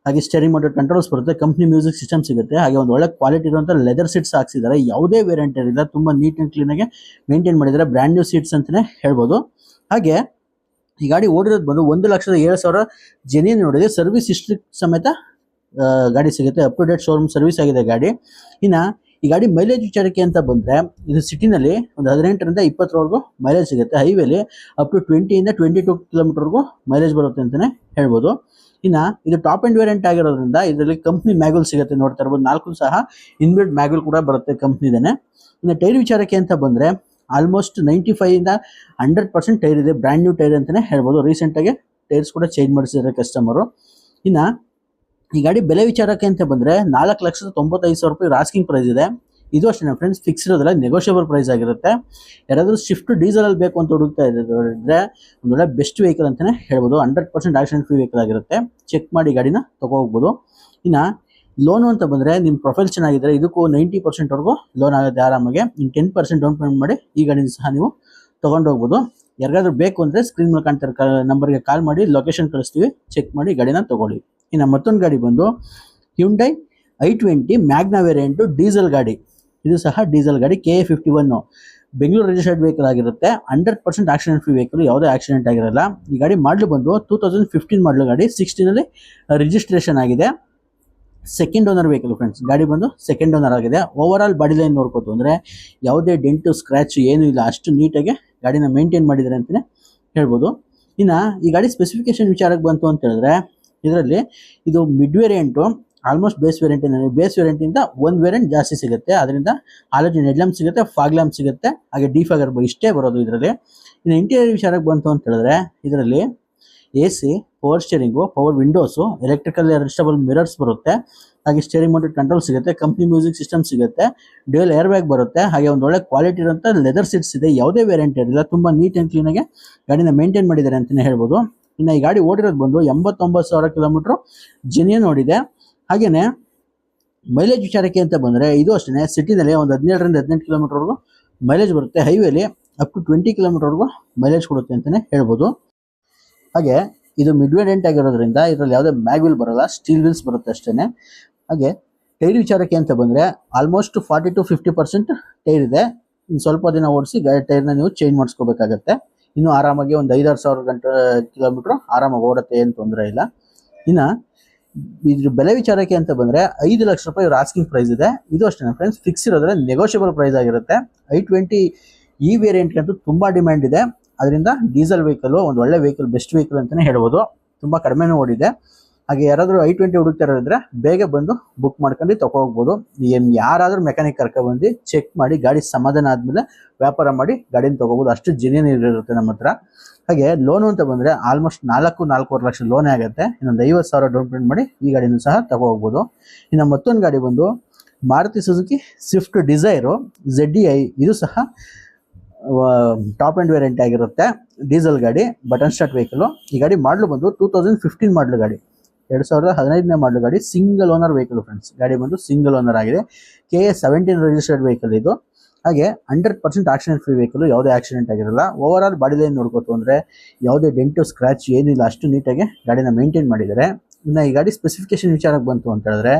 ಹಾಗೆ ಸ್ಟೇರಿಂಗ್ ಮೋಟರ್ ಕಂಟ್ರೋಲ್ಸ್ ಬರುತ್ತೆ, ಕಂಪ್ನಿ ಮ್ಯೂಸಿಕ್ ಸಿಸ್ಟಮ್ ಸಿಗುತ್ತೆ. ಹಾಗೆ ಒಂದು ಒಳ್ಳೆ ಕ್ವಾಲಿಟಿ ಇರುವಂಥ ಲೆದರ್ ಸೀಟ್ಸ್ ಹಾಕ್ಸಿದ್ದಾರೆ, ಯಾವುದೇ ವೇರಿಯಂಟ್ ಇರಲಿಲ್ಲ, ತುಂಬ ನೀಟ್ ಆ್ಯಂಡ್ ಕ್ಲೀನಾಗಿ ಮೇಂಟೈನ್ ಮಾಡಿದ್ದಾರೆ, ಬ್ರ್ಯಾಂಡ್ ನ್ಯೂ ಸೀಟ್ಸ್ ಅಂತಲೇ ಹೇಳ್ಬೋದು. ಹಾಗೆ ಈ ಗಾಡಿ ಓಡಿರೋದು ಬಂದು 1,07,000 ಜೆನ್ಯೂನ್ ನೋಡಿದೆ, ಸರ್ವಿಸ್ ಹಿಸ್ಟ್ರಿ ಸಮೇತ ಗಾಡಿ ಸಿಗುತ್ತೆ, up to date showroom service ಆಗಿದೆ ಗಾಡಿ. ಇನ್ನು ಈ ಗಾಡಿ ಮೈಲೇಜ್ ವಿಚಾರಕ್ಕೆ ಅಂತ ಬಂದರೆ ಇದು ಸಿಟಿನಲ್ಲಿ ಒಂದು 18ರಿಂದ 20ವರೆಗೂ ಮೈಲೇಜ್ ಸಿಗುತ್ತೆ. ಹೈವೇಲಿ ಅಪ್ ಟು 20ಇಂದ 22 ಕಿಲೋಮೀಟರ್ವರೆಗೂ ಮೈಲೇಜ್ ಬರುತ್ತೆ ಅಂತಲೇ ಹೇಳ್ಬೋದು. ಇನ್ನು ಇದು ಟಾಪ್ ಆ್ಯಂಡ್ ವೇರಿಯಂಟ್ ಆಗಿರೋದ್ರಿಂದ ಇದರಲ್ಲಿ ಕಂಪ್ನಿ ಮ್ಯಾಗ್ಯೂಲ್ ಸಿಗುತ್ತೆ, ನೋಡ್ತಾ ಇರ್ಬೋದು. 4 ಸಹ ಇನ್ಬಿಲ್ಟ್ ಮ್ಯಾಗ್ಯೂಲ್ ಕೂಡ ಬರುತ್ತೆ ಕಂಪ್ನಿದೇನೆ. ಇನ್ನು ಟೈರ್ ವಿಚಾರಕ್ಕೆ ಅಂತ ಬಂದರೆ ಆಲ್ಮೋಸ್ಟ್ 95ಇಂದ 100% ಟೈರ್ ಇದೆ, ಬ್ರ್ಯಾಂಡ್ ನ್ಯೂ ಟೈರ್ ಅಂತಲೇ ಹೇಳ್ಬೋದು. ರೀಸೆಂಟಾಗಿ ಟೈರ್ಸ್ ಕೂಡ ಚೇಂಜ್ ಮಾಡಿಸಿದ್ದಾರೆ ಕಸ್ಟಮರು. ಇನ್ನು ಈ ಗಾಡಿ ಬೆಲೆ ವಿಚಾರಕ್ಕೆ ಅಂತ ಬಂದರೆ 4,95,000 ರೂಪಾಯಿ ಆಸ್ಕಿಂಗ್ ಪ್ರೈಸ್ ಇದೆ. ಇದು ಅಷ್ಟೇ ಫ್ರೆಂಡ್ಸ್, ಫಿಕ್ಸ್ ಇರೋದಿಲ್ಲ, ನೆಗೋಷಿಯಬಲ್ ಪ್ರೈಸ್ ಆಗಿರುತ್ತೆ. ಯಾರಾದರೂ ಶಿಫ್ಟ್ ಡೀಸೆಲಲ್ಲಿ ಬೇಕು ಅಂತ ಹುಡುಕ್ತಾ ಇದ್ದರೆ ಒಂದೊಳ್ಳೆ ಬೆಸ್ಟ್ ವೆಹಿಕಲ್ ಅಂತಲೇ ಹೇಳ್ಬೋದು. 100% ಆಕ್ಸಿಡೆಂಟ್ ಫ್ರೀ ವೆಹಿಕಲ್ ಆಗಿರುತ್ತೆ. ಚೆಕ್ ಮಾಡಿ ಗಾಡಿನ ಹೋಗ್ಬೋದು. ಇನ್ನು ಲೋನು ಅಂತ ಬಂದರೆ ನಿಮ್ಮ ಪ್ರೊಫೈಲ್ ಚೆನ್ನಾಗಿದ್ದರೆ ಇದಕ್ಕೂ 90%ವರೆಗೂ ಲೋನ್ ಆಗುತ್ತೆ ಆರಾಮಾಗಿ. ಇನ್ನು 10% ಡೌನ್ ಪೇಮೆಂಟ್ ಮಾಡಿ ಈ ಗಾಡಿನ ಸಹ ನೀವು ತೊಗೊಂಡೋಗ್ಬೋದು. ಯಾರಿಗಾದ್ರೂ ಬೇಕು ಅಂದರೆ ಸ್ಕ್ರೀನ್ ಮೇಲೆ ಕಾಣ್ತಿರೋ ನಂಬರ್ಗೆ ಕಾಲ್ ಮಾಡಿ ಲೊಕೇಶನ್ ಕಳಿಸ್ತೀವಿ, ಚೆಕ್ ಮಾಡಿ ಗಾಡಿನ ತೊಗೊಳ್ಳಿ. ಇನ್ನು ಮತ್ತೊಂದು ಗಾಡಿ ಬಂದು Hyundai i20 Magna variant diesel ಗಾಡಿ. ಇದು ಸಹ ಡೀಸೆಲ್ ಗಾಡಿ, KA51 ಬೆಂಗಳೂರು ರಿಜಿಸ್ಟರ್ಡ್ ವೆಹಿಕಲ್ ಆಗಿರುತ್ತೆ. 100% ಆಕ್ಸಿಡೆಂಟ್ ಫ್ರೀ ವೆಹಿಕಲ್, ಯಾವುದೇ ಆಕ್ಸಿಡೆಂಟ್ ಆಗಿರಲ್ಲ. ಈ ಗಾಡಿ ಮಾಡಲು ಬಂದು 2015 ಮಾಡಲು ಗಾಡಿ, 16ನಲ್ಲಿ ರಿಜಿಸ್ಟ್ರೇಷನ್ ಆಗಿದೆ. ಸೆಕೆಂಡ್ ಓನರ್ ವೆಹಿಕಲ್ ಫ್ರೆಂಡ್ಸ್, ಗಾಡಿ ಬಂದು ಸೆಕೆಂಡ್ ಓನರ್ ಆಗಿದೆ. ಓವರ್ ಆಲ್ ಬಾಡಿ ಲೈನ್ ನೋಡ್ಕೋತು ಅಂದರೆ ಯಾವುದೇ ಡೆಂಟು ಸ್ಕ್ರ್ಯಾಚ್ ಏನೂ ಇಲ್ಲ, ಅಷ್ಟು ನೀಟಾಗಿ ಗಾಡಿನ ಮೇಂಟೈನ್ ಮಾಡಿದ್ದಾರೆ ಅಂತಲೇ ಹೇಳ್ಬೋದು. ಇನ್ನು ಈ ಗಾಡಿ ಸ್ಪೆಸಿಫಿಕೇಶನ್ ವಿಚಾರಕ್ಕೆ ಬಂತು ಅಂತ ಹೇಳಿದ್ರೆ ಇದರಲ್ಲಿ ಇದು ಮಿಡ್ ವೇರಿಯಂಟು, ಆಲ್ಮೋಸ್ಟ್ ಬೇಸ್ ವೇರಿಯಂಟಿಂದ ಒಂದು ವೇರಿಯಂಟ್ ಜಾಸ್ತಿ ಸಿಗುತ್ತೆ. ಅದರಿಂದ ಹಾಲೋಜನ್ ಹೆಡ್ ಲ್ಯಾಂಪ್ ಸಿಗುತ್ತೆ, ಫಾಗ್ ಲ್ಯಾಂಪ್ ಸಿಗುತ್ತೆ, ಹಾಗೆ ಡಿಫಾಗರ್ ಇಷ್ಟೇ ಬರೋದು ಇದರಲ್ಲಿ. ಇನ್ನು ಇಂಟೀರಿಯರ್ ವಿಚಾರಕ್ಕೆ ಬಂತು ಅಂತ ಹೇಳಿದ್ರೆ ಇದರಲ್ಲಿ AC, power steering, power windows, electrical adjustable mirrors ಬರುತ್ತೆ, ಹಾಗೆ ಸ್ಟೇರಿಂಗ್ ಮೌಂಟೆಡ್ ಕಂಟ್ರೋಲ್ ಸಿಗುತ್ತೆ, ಕಂಪ್ನಿ ಮ್ಯೂಸಿಕ್ ಸಿಸ್ಟಮ್ ಸಿಗುತ್ತೆ, ಡ್ಯೂಯಲ್ ಏರ್ ಬ್ಯಾಗ್ ಬರುತ್ತೆ, ಹಾಗೆ ಒಂದು ಒಳ್ಳೆ ಕ್ವಾಲಿಟಿ ಇರೋಂಥ ಲೆದರ್ ಸೀಟ್ಸ್ ಇದೆ. ಯಾವುದೇ ವೇರಿಯಂಟ್ ಇರಲಿಲ್ಲ, ತುಂಬ ನೀಟ್ ಆ್ಯಂಡ್ ಕ್ಲೀನಾಗಿ ಗಾಡಿನ ಮೇಂಟೈನ್ ಮಾಡಿದ್ದಾರೆ ಅಂತಲೇ ಹೇಳ್ಬೋದು. ಇನ್ನು ಈ ಗಾಡಿ ಓಡಿರೋದು ಬಂದು 89,000 ಕಿಲೋಮೀಟ್ರು ಜೆನ್ಯೂನ್ ಓಡಿದೆ. ಹಾಗೆಯೇ ಮೈಲೇಜ್ ವಿಚಾರಕ್ಕೆ ಅಂತ ಬಂದರೆ ಇದು ಅಷ್ಟೇ, ಸಿಟಿನಲ್ಲಿ ಒಂದು 17ರಿಂದ 18 ಕಿಲೋಮೀಟರ್ವರೆಗೂ ಮೈಲೇಜ್ ಬರುತ್ತೆ. ಹೈವೇಲಿ ಅಪ್ ಟು 20 ಕಿಲೋಮೀಟರ್ವರೆಗೂ ಮೈಲೇಜ್ ಕೊಡುತ್ತೆ ಅಂತಲೇ ಹೇಳ್ಬೋದು. ಹಾಗೆ ಇದು ಮಿಡ್ ವೇರಿಯಂಟ್ ಆಗಿರೋದ್ರಿಂದ ಇದರಲ್ಲಿ ಯಾವುದೇ ಮ್ಯಾಗ್ವಿಲ್ ಬರೋಲ್ಲ, ಸ್ಟೀಲ್ ವೀಲ್ಸ್ ಬರುತ್ತೆ ಅಷ್ಟೇ. ಹಾಗೆ ಟೈರ್ ವಿಚಾರಕ್ಕೆ ಅಂತ ಬಂದರೆ ಆಲ್ಮೋಸ್ಟ್ 40 to 50% ಟೈರ್ ಇದೆ. ಇನ್ನು ಸ್ವಲ್ಪ ದಿನ ಓಡಿಸಿ ಗಾಡಿ ಟೈರ್ನ ನೀವು ಚೇಂಜ್ ಮಾಡಿಸ್ಕೋಬೇಕಾಗತ್ತೆ. ಇನ್ನೂ ಆರಾಮಾಗಿ ಒಂದು 5,000-6,000 ಕಿಲೋಮೀಟ್ರ್ ಆರಾಮಾಗಿ ಓಡುತ್ತೆ, ಏನು ತೊಂದರೆ ಇಲ್ಲ. ಇನ್ನು ಇದ್ರ ಬೆಲೆ ವಿಚಾರಕ್ಕೆ ಅಂತ ಬಂದರೆ 5 ಲಕ್ಷ ರೂಪಾಯಿ ಆಸ್ಕಿಂಗ್ ಪ್ರೈಸ್ ಇದೆ. ಇದು ಅಷ್ಟೇ ಫ್ರೆಂಡ್ಸ್, ಫಿಕ್ಸ್ ಇರೋದ್ರೆ ನೆಗೋಷಿಯಬಲ್ ಪ್ರೈಸ್ ಆಗಿರುತ್ತೆ. i20 ಈ ವೇರಿಯಂಟ್ಗಂತೂ ತುಂಬ ಡಿಮ್ಯಾಂಡ್ ಇದೆ. ಅದರಿಂದ ಡೀಸೆಲ್ ವೆಹಿಕಲು ಒಂದು ಒಳ್ಳೆ ವೆಹಿಕಲ್, ಬೆಸ್ಟ್ ವೆಹಿಕಲ್ ಅಂತಲೇ ಹೇಳ್ಬೋದು. ತುಂಬ ಕಡಿಮೆನೂ ಓಡಿದೆ. ಹಾಗೆ ಯಾರಾದರೂ i20 ಹುಡುಕ್ತಾ ಇರೋದ್ರೆ ಬೇಗ ಬಂದು ಬುಕ್ ಮಾಡ್ಕೊಂಡು ಹೋಗ್ಬೋದು. ಯಾರಾದರೂ ಮೆಕ್ಯಾನಿಕ್ ಕರ್ಕೊಬಂದು ಚೆಕ್ ಮಾಡಿ ಗಾಡಿ ಸಮಾಧಾನ ಆದಮೇಲೆ ವ್ಯಾಪಾರ ಮಾಡಿ ಗಾಡಿನ ತೊಗೋಬೋದು. ಅಷ್ಟು ಜೆನ್ಯೂನ್ ಇರುತ್ತೆ ನಮ್ಮ ಹತ್ರ. ಹಾಗೆ ಲೋನು ಅಂತ ಬಂದರೆ ಆಲ್ಮೋಸ್ಟ್ 4-4.25 ಲಕ್ಷ ಲೋನೇ ಆಗುತ್ತೆ. ಇನ್ನೊಂದು 50,000 ಡೌನ್ ಪೇಮೆಂಟ್ ಮಾಡಿ ಈ ಗಾಡಿನೂ ಸಹ ಹೋಗ್ಬೋದು. ಇನ್ನು ಮತ್ತೊಂದು ಗಾಡಿ ಬಂದು Maruti Suzuki Swift Dzire ZDI. ಇದು ಸಹ ಟಾಪ್ ಆ್ಯಂಡ್ ವೇರಿಯಂಟ್ ಆಗಿರುತ್ತೆ, ಡೀಸೆಲ್ ಗಾಡಿ, ಬಟನ್ ಸ್ಟಾರ್ಟ್ ವೆಹಿಕಲು. ಈ ಗಾಡಿ ಮಾಡಲು ಬಂದು 2015 ಮಾಡಲು ಗಾಡಿ, 2015ನೇ ಮಾಡಲು ಗಾಡಿ, ಸಿಂಗಲ್ ಓನರ್ ವೆಹಿಕಲ್ ಫ್ರೆಂಡ್ಸ್. ಗಾಡಿ ಬಂದು ಸಿಂಗಲ್ ಓನರ್ ಆಗಿದೆ, KA17 ರಿಜಿಸ್ಟರ್ಡ್ ವೆಹಿಕಲ್ ಇದು. ಹಾಗೆ 100% ಆಕ್ಸಿಡೆಂಟ್ ಫ್ರೀ ವೆಹಿಕಲ್, ಯಾವುದೇ ಆಕ್ಸಿಡೆಂಟ್ ಆಗಿರಲ್ಲ. ಓವರ್ ಆಲ್ ಬಾಡಿ ಲೈನ್ ನೋಡ್ಕೋತು ಅಂದರೆ ಯಾವುದೇ ಡೆಂಟು ಸ್ಕ್ರ್ಯಾಚ್ ಏನಿಲ್ಲ, ಅಷ್ಟು ನೀಟಾಗಿ ಗಾಡಿನ ಮೇಂಟೈನ್ ಮಾಡಿದ್ದಾರೆ. ಇನ್ನು ಈ ಗಾಡಿ ಸ್ಪೆಸಿಫಿಕೇಶನ್ ವಿಚಾರಕ್ಕೆ ಬಂತು ಅಂತ ಹೇಳಿದ್ರೆ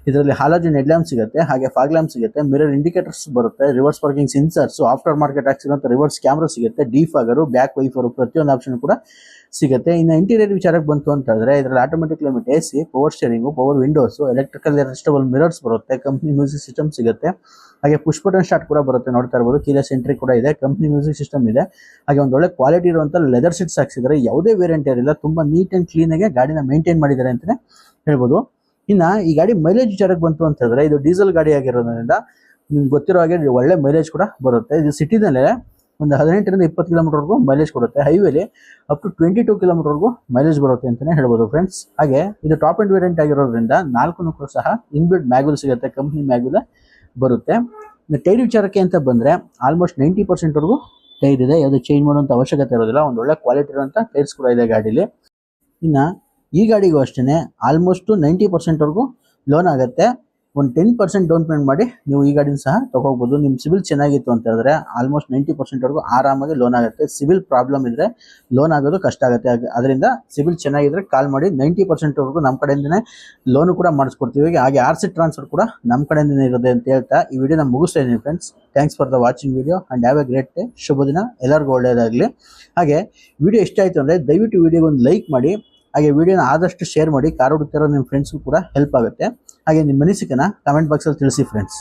ಇದರಲ್ಲಿ ಹಾಲೋಜನ್ ಹೆಡ್ ಲ್ಯಾಂಪ್ ಸಿಗುತ್ತೆ, ಹಾಗೆ ಫಾಗ್ ಲ್ಯಾಂಪ್ ಸಿಗುತ್ತೆ, ಮಿರರ್ ಇಂಡಿಕೇಟರ್ಸ್ ಬರುತ್ತೆ, reverse parking sensors, after market accident reverse camera ಸಿಗುತ್ತೆ, ಡಿಫಾಗರು, ಬ್ಯಾಕ್ ವೈಫರು, ಪ್ರತಿಯೊಂದು ಆಪ್ಷನ್ ಕೂಡ ಸಿಗುತ್ತೆ. ಇನ್ನು ಇಂಟೀರಿಯರ್ ವಿಚಾರಕ್ಕೆ ಬಂತು ಅಂತ ಹೇಳಿದ್ರೆ ಇದರಲ್ಲಿ automatic climate AC, power steering, power windows, electrical adjustable mirrors ಬರುತ್ತೆ, ಕಂಪ್ನಿ ಮ್ಯೂಸಿಕ್ ಸಿಸ್ಟಮ್ ಸಿಗುತ್ತೆ, ಹಾಗೆ ಪುಷ್ ಬಟನ್ ಸ್ಟಾರ್ಟ್ ಕೂಡ ಬರುತ್ತೆ, ನೋಡ್ತಾ ಇರ್ಬೋದು. ಕೀಲೆಸ್ ಎಂಟ್ರಿ ಕೂಡ ಇದೆ, ಕಂಪ್ನಿ ಮ್ಯೂಸಿಕ್ ಸಿಸ್ಟಮ್ ಇದೆ. ಹಾಗೆ ಒಂದು ಒಳ್ಳೆ ಕ್ವಾಲಿಟಿ ಇರುವಂಥ ಲೆದರ್ ಸೀಟ್ಸ್ ಹಾಕ್ಸಿದ್ದಾರೆ, ಯಾವುದೇ ವೇರಿಯಂಟ್ ಇರಲಿಲ್ಲ, ತುಂಬ ನೀಟ್ ಆ್ಯಂಡ್ ಕ್ಲೀನಾಗಿ ಗಾಡಿನ ಮೇಂಟೈನ್ ಮಾಡಿದ್ದಾರೆ ಅಂತಲೇ ಹೇಳ್ಬೋದು. ಇನ್ನು ಈ ಗಾಡಿ ಮೈಲೇಜ್ ವಿಚಾರಕ್ಕೆ ಬಂತು ಅಂತ ಹೇಳಿದ್ರೆ ಇದು ಡೀಸೆಲ್ ಗಾಡಿ ಆಗಿರೋದ್ರಿಂದ ನಿಮ್ಗೆ ಗೊತ್ತಿರೋ ಹಾಗೆ ಒಳ್ಳೆ ಮೈಲೇಜ್ ಕೂಡ ಬರುತ್ತೆ. ಇದು ಸಿಟಿನಲ್ಲೇ ಒಂದು 18ರಿಂದ 20 ಕಿಲೋಮೀಟರ್ವರೆಗೂ ಮೈಲೇಜ್ ಕೊಡುತ್ತೆ. ಹೈವೇಲಿ ಅಪ್ ಟು 22 ಕಿಲೋಮೀಟರ್ವರೆಗೂ ಮೈಲೇಜ್ ಬರುತ್ತೆ ಅಂತಲೇ ಹೇಳ್ಬೋದು ಫ್ರೆಂಡ್ಸ್. ಹಾಗೆ ಇದು ಟಾಪ್ ಆ್ಯಂಡ್ ವೇರಿಯಂಟ್ ಆಗಿರೋದ್ರಿಂದ 4 ಸಹ ಇನ್ಬಿಲ್ಟ್ ಮ್ಯಾಗ್ವಿಲ್ ಸಿಗುತ್ತೆ, ಕಂಪ್ನಿ ಮ್ಯಾಗ್ವಿಲ್ ಬರುತ್ತೆ. ಇನ್ನು ಟೈರ್ ವಿಚಾರಕ್ಕೆ ಅಂತ ಬಂದರೆ ಆಲ್ಮೋಸ್ಟ್ 90%ವರೆಗೂ ಟೈರ್ ಇದೆ, ಯಾವುದೇ ಚೇಂಜ್ ಮಾಡುವಂಥ ಅವಶ್ಯಕತೆ ಇರೋದಿಲ್ಲ. ಒಂದು ಒಳ್ಳೆ ಕ್ವಾಲಿಟಿ ಇರುವಂಥ ಟೈರ್ಸ್ ಕೂಡ ಇದೆ ಗಾಡೀಲಿ. ಇನ್ನು ಈ ಗಾಡಿಗೂ ಅಷ್ಟೇ ಆಲ್ಮೋಸ್ಟ್ 90%ವರೆಗೂ ಲೋನ್ ಆಗುತ್ತೆ. ಒಂದು 10% ಡೌನ್ ಪೇಮೆಂಟ್ ಮಾಡಿ ನೀವು ಈ ಗಾಡಿನ ಸಹ ತೊಗೋಬೋದು. ನಿಮ್ಮ ಸಿವಿಲ್ ಚೆನ್ನಾಗಿತ್ತು ಅಂತ ಹೇಳಿದ್ರೆ ಆಲ್ಮೋಸ್ಟ್ 90%ವರೆಗೂ ಆರಾಮಾಗಿ ಲೋನ್ ಆಗುತ್ತೆ. ಸಿವಿಲ್ ಪ್ರಾಬ್ಲಮ್ ಇದ್ದರೆ ಲೋನ್ ಆಗೋದು ಕಷ್ಟ ಆಗುತ್ತೆ. ಅದರಿಂದ ಸಿವಿಲ್ ಚೆನ್ನಾಗಿದ್ದರೆ ಕಾಲ್ ಮಾಡಿ, 90%ವರೆಗೂ ನಮ್ಮ ಕಡೆಯಿಂದನೇ ಲೋನು ಕೂಡ ಮಾಡಿಸ್ಕೊಡ್ತೀವಿ. ಹಾಗೆ RC ಟ್ರಾನ್ಸ್ಫರ್ ಕೂಡ ನಮ್ಮ ಕಡೆಯಿಂದನೇ ಇರೋದೆ ಅಂತ ಹೇಳ್ತಾ ಈ ವಿಡಿಯೋನ ಮುಗಿಸ್ತಾ ಇದ್ದೀನಿ friends. Thanks for the watching video and have a great day. ಶುಭ ದಿನ, ಎಲ್ಲರಿಗೂ ಒಳ್ಳೆಯದಾಗಲಿ. ಹಾಗೆ ವಿಡಿಯೋ ಇಷ್ಟ ಆಯಿತು ಅಂದರೆ ದಯವಿಟ್ಟು ವಿಡಿಯೋಗೆ ಒಂದು ಲೈಕ್ ಮಾಡಿ, ಹಾಗೆ ವಿಡಿಯೋನ ಆದಷ್ಟು ಶೇರ್ ಮಾಡಿ. ಕಾರ್ ಹುಡುಕ್ತಿರೋ ನಿಮ್ಮ ಫ್ರೆಂಡ್ಸ್ಗೂ ಕೂಡ ಹೆಲ್ಪ್ ಆಗುತ್ತೆ. ಹಾಗೆ ನಿಮ್ಮ ಅನಿಸಿಕೆನ ಕಮೆಂಟ್ ಬಾಕ್ಸಲ್ಲಿ ತಿಳಿಸಿ ಫ್ರೆಂಡ್ಸ್.